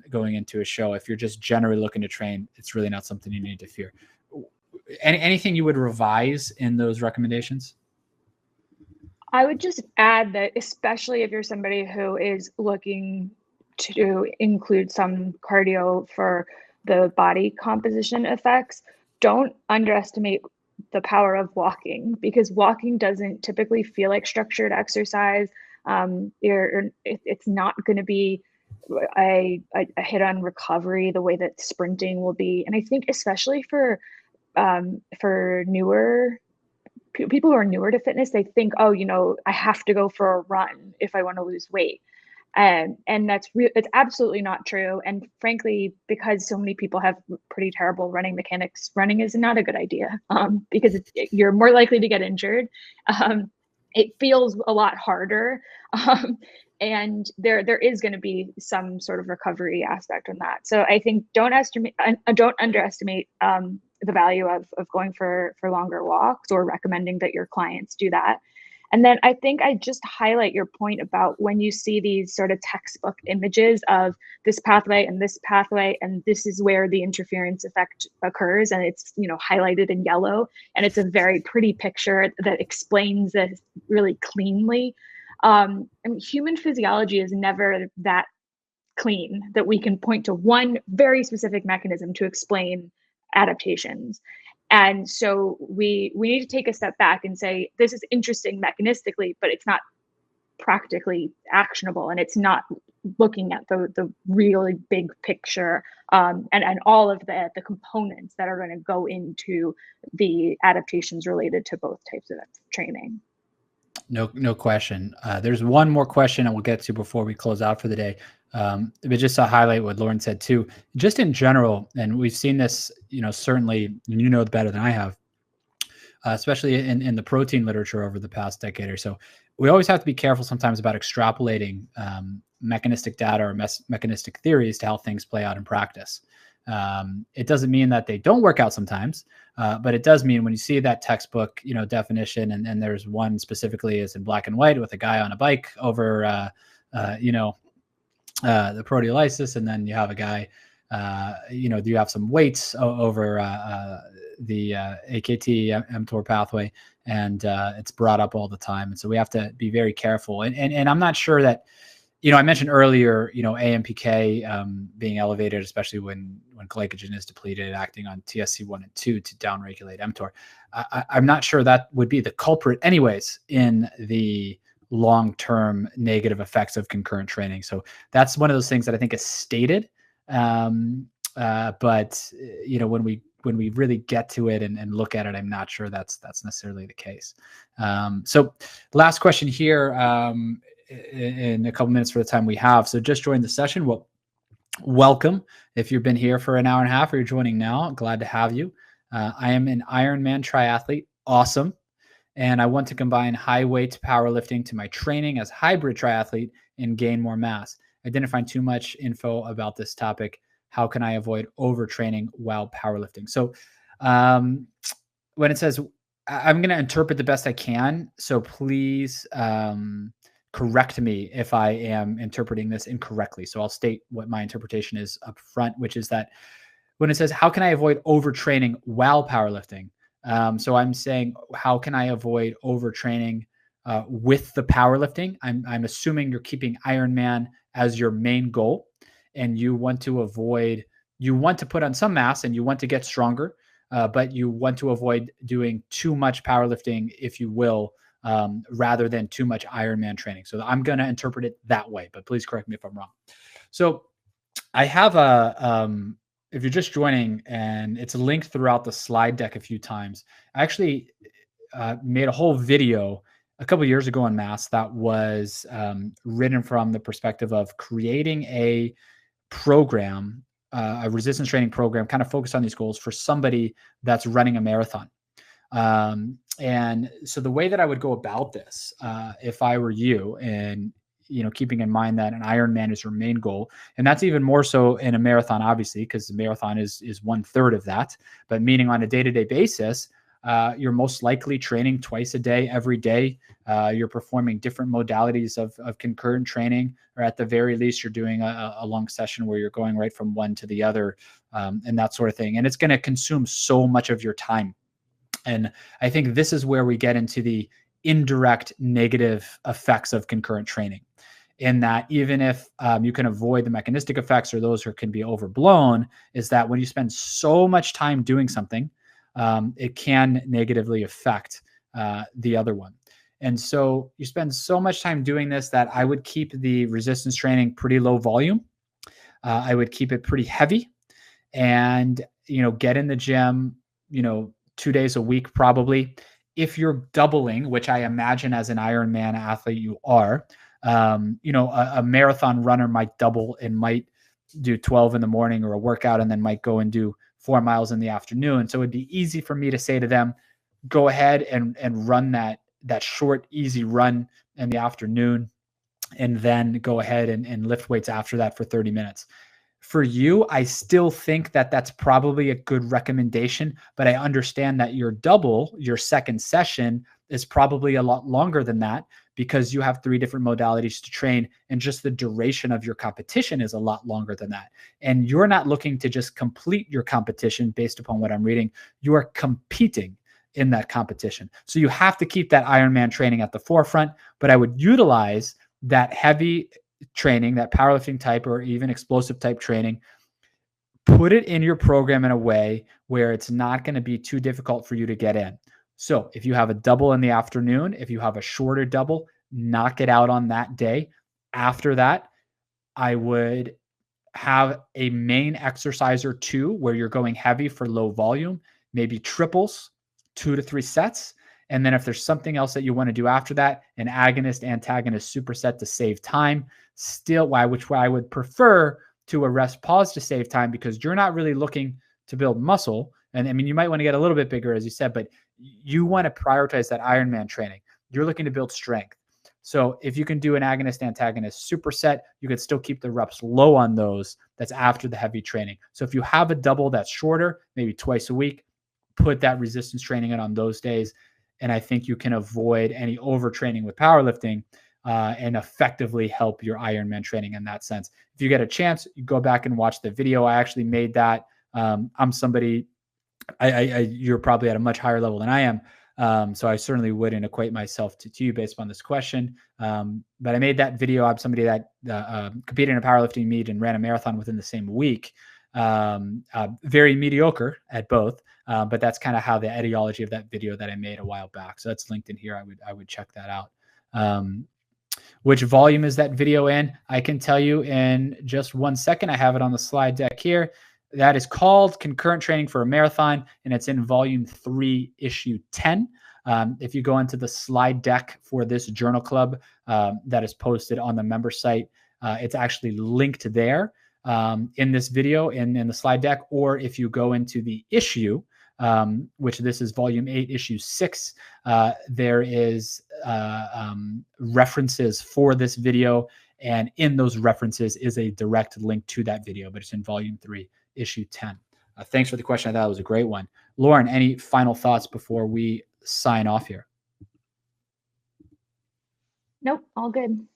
going into a show. If you're just generally looking to train, it's really not something you need to fear. Anything you would revise in those recommendations? I would just add that, especially if you're somebody who is looking to include some cardio for the body composition effects, don't underestimate the power of walking, because walking doesn't typically feel like structured exercise. It's not going to be a hit on recovery the way that sprinting will be. And I think especially for newer people who are newer to fitness, they think, oh, I have to go for a run if I want to lose weight. And it's absolutely not true. And frankly, because so many people have pretty terrible running mechanics, running is not a good idea because you're more likely to get injured. It feels a lot harder. And there is going to be some sort of recovery aspect on that. So I think don't underestimate the value of going for longer walks, or recommending that your clients do that. And then I think I just highlight your point about when you see these sort of textbook images of this pathway, and this is where the interference effect occurs, and it's highlighted in yellow, and it's a very pretty picture that explains this really cleanly. I mean, human physiology is never that clean, that we can point to one very specific mechanism to explain adaptations. And so we need to take a step back and say, this is interesting mechanistically, but it's not practically actionable, and it's not looking at the really big picture, and all of the components that are going to go into the adaptations related to both types of training. No question. There's one more question I will get to before we close out for the day. But just to highlight what Lauren said too, just in general, and we've seen this, certainly, you know better than I have, especially in the protein literature over the past decade or so. We always have to be careful sometimes about extrapolating mechanistic data or mechanistic theories to how things play out in practice. It doesn't mean that they don't work out sometimes, but it does mean when you see that textbook, definition, and there's one specifically is in black and white with a guy on a bike over, the proteolysis, and then you have a guy, you have some weights over the AKT mTOR pathway, and it's brought up all the time. And so we have to be very careful. And I'm not sure that, I mentioned earlier, AMPK being elevated, especially when glycogen is depleted, acting on TSC1 and 2 to downregulate mTOR. I'm not sure that would be the culprit anyways in the long-term negative effects of concurrent training. So that's one of those things that I think is stated. But when we really get to it and look at it, I'm not sure that's necessarily the case. So last question here, in a couple minutes for the time we have. So just joined the session. Well, welcome. If you've been here for an hour and a half or you're joining now, glad to have you. I am an Ironman triathlete. Awesome. And I want to combine high weight powerlifting to my training as hybrid triathlete and gain more mass. I didn't find too much info about this topic. How can I avoid overtraining while powerlifting? So when it says, I'm going to interpret the best I can. So please correct me if I am interpreting this incorrectly. So I'll state what my interpretation is up front, which is that when it says, how can I avoid overtraining while powerlifting? So I'm saying, how can I avoid overtraining with the powerlifting? I'm assuming you're keeping Ironman as your main goal, and you want to put on some mass and you want to get stronger, but you want to avoid doing too much powerlifting, if you will, rather than too much Ironman training. So I'm going to interpret it that way, but please correct me if I'm wrong. So I have if you're just joining, and it's linked throughout the slide deck a few times, I actually made a whole video a couple of years ago on mass that was written from the perspective of creating a program, a resistance training program, kind of focused on these goals for somebody that's running a marathon. And so the way that I would go about this, if I were you, and keeping in mind that an Ironman is your main goal, and that's even more so in a marathon, obviously, because the marathon is 1/3 of that. But meaning on a day-to-day basis, you're most likely training twice a day, every day. You're performing different modalities of concurrent training, or at the very least, you're doing a long session where you're going right from one to the other, and that sort of thing. And it's going to consume so much of your time. And I think this is where we get into the indirect negative effects of concurrent training, in that even if you can avoid the mechanistic effects, or those can be overblown, is that when you spend so much time doing something, it can negatively affect the other one. And so you spend so much time doing this that I would keep the resistance training pretty low volume. I would keep it pretty heavy, and, get in the gym, 2 days a week, probably. If you're doubling, which I imagine as an Ironman athlete you are, a marathon runner might double and might do 12 in the morning, or a workout, and then might go and do 4 miles in the afternoon. So it'd be easy for me to say to them, go ahead and run that short, easy run in the afternoon, and then go ahead and lift weights after that for 30 minutes. For you, I still think that that's probably a good recommendation, but I understand that your second session is probably a lot longer than that, because you have 3 different modalities to train, and just the duration of your competition is a lot longer than that. And you're not looking to just complete your competition based upon what I'm reading. You are competing in that competition. So you have to keep that Ironman training at the forefront, but I would utilize that heavy training, that powerlifting type or even explosive type training, put it in your program in a way where it's not going to be too difficult for you to get in. So if you have a double in the afternoon, if you have a shorter double, knock it out on that day. After that, I would have a main exercise or two where you're going heavy for low volume, maybe triples, 2 to 3 sets. And then if there's something else that you want to do after that, an agonist, antagonist superset to save time, still which I would prefer to a rest pause to save time, because you're not really looking to build muscle. And I mean, you might want to get a little bit bigger, as you said, but you want to prioritize that Ironman training. You're looking to build strength. So if you can do an agonist, antagonist superset, you could still keep the reps low on those. That's after the heavy training. So if you have a double that's shorter, maybe twice a week, put that resistance training in on those days. And I think you can avoid any overtraining with powerlifting and effectively help your Ironman training in that sense. If you get a chance, you go back and watch the video. I actually made that. I'm somebody, you're probably at a much higher level than I am. So I certainly wouldn't equate myself to you based on this question. But I made that video. I'm somebody that competed in a powerlifting meet and ran a marathon within the same week. Very mediocre at both. But that's kind of how the etiology of that video that I made a while back. So that's linked in here. I would check that out. Which volume is that video in? I can tell you in just 1 second. I have it on the slide deck here. That is called Concurrent Training for a Marathon, and it's in volume 3, issue 10. If you go into the slide deck for this journal club that is posted on the member site, it's actually linked there in this video in the slide deck. Or if you go into the issue, which this is volume 8, issue 6, there is references for this video. And in those references is a direct link to that video, but it's in volume 3, issue 10. Thanks for the question. I thought it was a great one. Lauren, any final thoughts before we sign off here? Nope, all good.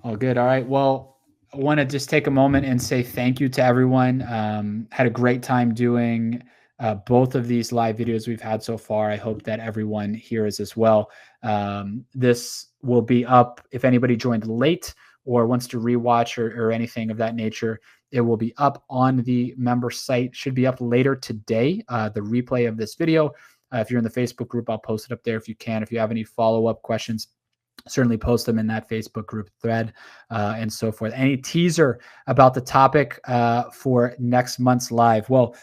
All good. All right. Well, I want to just take a moment and say thank you to everyone. Had a great time doing both of these live videos we've had so far. I hope that everyone here is as well. This will be up if anybody joined late or wants to rewatch or anything of that nature. It will be up on the member site. Should be up later today, the replay of this video. If you're in the Facebook group, I'll post it up there if you can. If you have any follow-up questions, certainly post them in that Facebook group thread and so forth. Any teaser about the topic for next month's live? Well,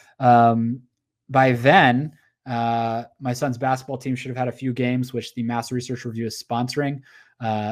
by then, my son's basketball team should have had a few games, which the Master Research Review is sponsoring.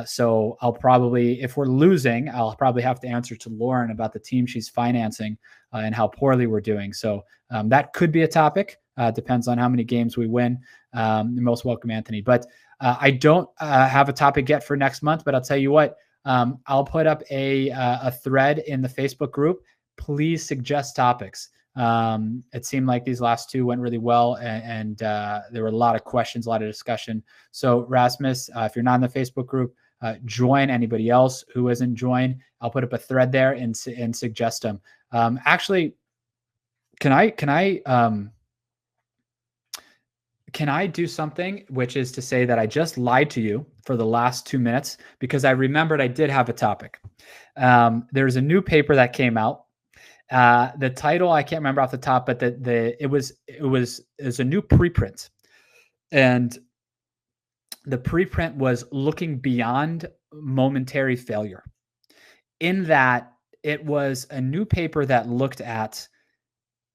So I'll probably, if we're losing, I'll probably have to answer to Lauren about the team she's financing and how poorly we're doing. So that could be a topic. Depends on how many games we win. You're most welcome, Anthony. But I don't have a topic yet for next month, but I'll tell you what, I'll put up a thread in the Facebook group. Please suggest topics. It seemed like these last two went really well, and there were a lot of questions, a lot of discussion. So Rasmus, if you're not in the Facebook group, join. Anybody else who isn't joined, I'll put up a thread there and suggest them. Actually, can I do something, which is to say that I just lied to you for the last 2 minutes because I remembered I did have a topic. There's a new paper that came out. The title I can't remember off the top, but it was a new preprint, and the preprint was looking beyond momentary failure. In that, it was a new paper that looked at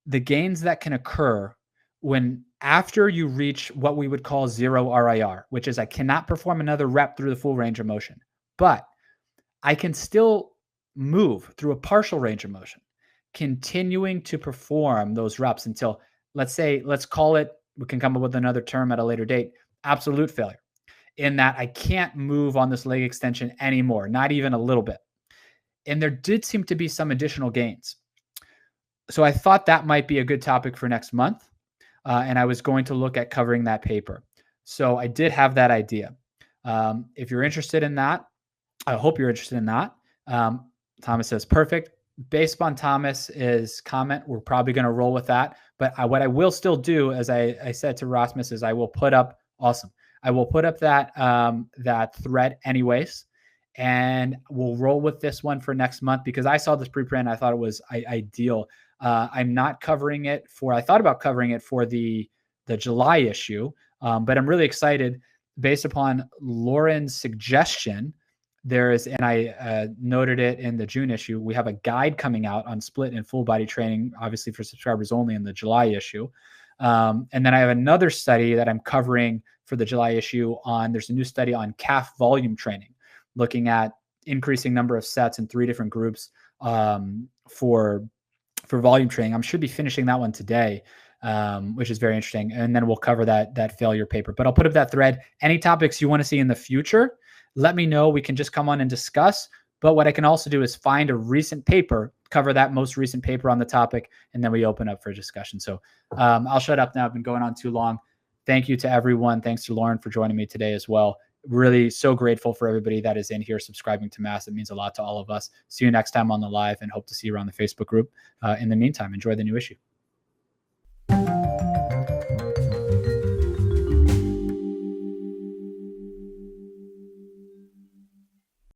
the gains that can occur when after you reach what we would call zero RIR, which is I cannot perform another rep through the full range of motion, but I can still move through a partial range of motion, continuing to perform those reps until, let's call it, we can come up with another term at a later date, absolute failure, in that I can't move on this leg extension anymore, not even a little bit. And there did seem to be some additional gains. So I thought that might be a good topic for next month. And I was going to look at covering that paper. So I did have that idea. If you're interested in that, I hope you're interested in that. Thomas says, perfect. Based on Thomas's comment, we're probably going to roll with that. But what I will still do, as I said to Rasmus, is I will put up, I will put up that thread anyways. and we'll roll with this one for next month because I saw this preprint and I thought it was ideal. I'm not covering it I thought about covering it for the July issue, but I'm really excited based upon Lauren's suggestion. And I noted it in the June issue, we have a guide coming out on split and full body training, obviously for subscribers only, in the July issue. And then I have another study that I'm covering for the July issue there's a new study on calf volume training, looking at increasing number of sets in 3 different groups for volume training. I should be finishing that one today, which is very interesting. And then we'll cover that failure paper. But I'll put up that thread. Any topics you want to see in the future, let me know. We can just come on and discuss. But what I can also do is find a recent paper, cover that most recent paper on the topic, and then we open up for discussion. So I'll shut up now. I've been going on too long. Thank you to everyone. Thanks to Lauren for joining me today as well. Really so grateful for everybody that is in here subscribing to Mass. It means a lot to all of us. See you next time on the live, and hope to see you around the Facebook group. In the meantime, enjoy the new issue.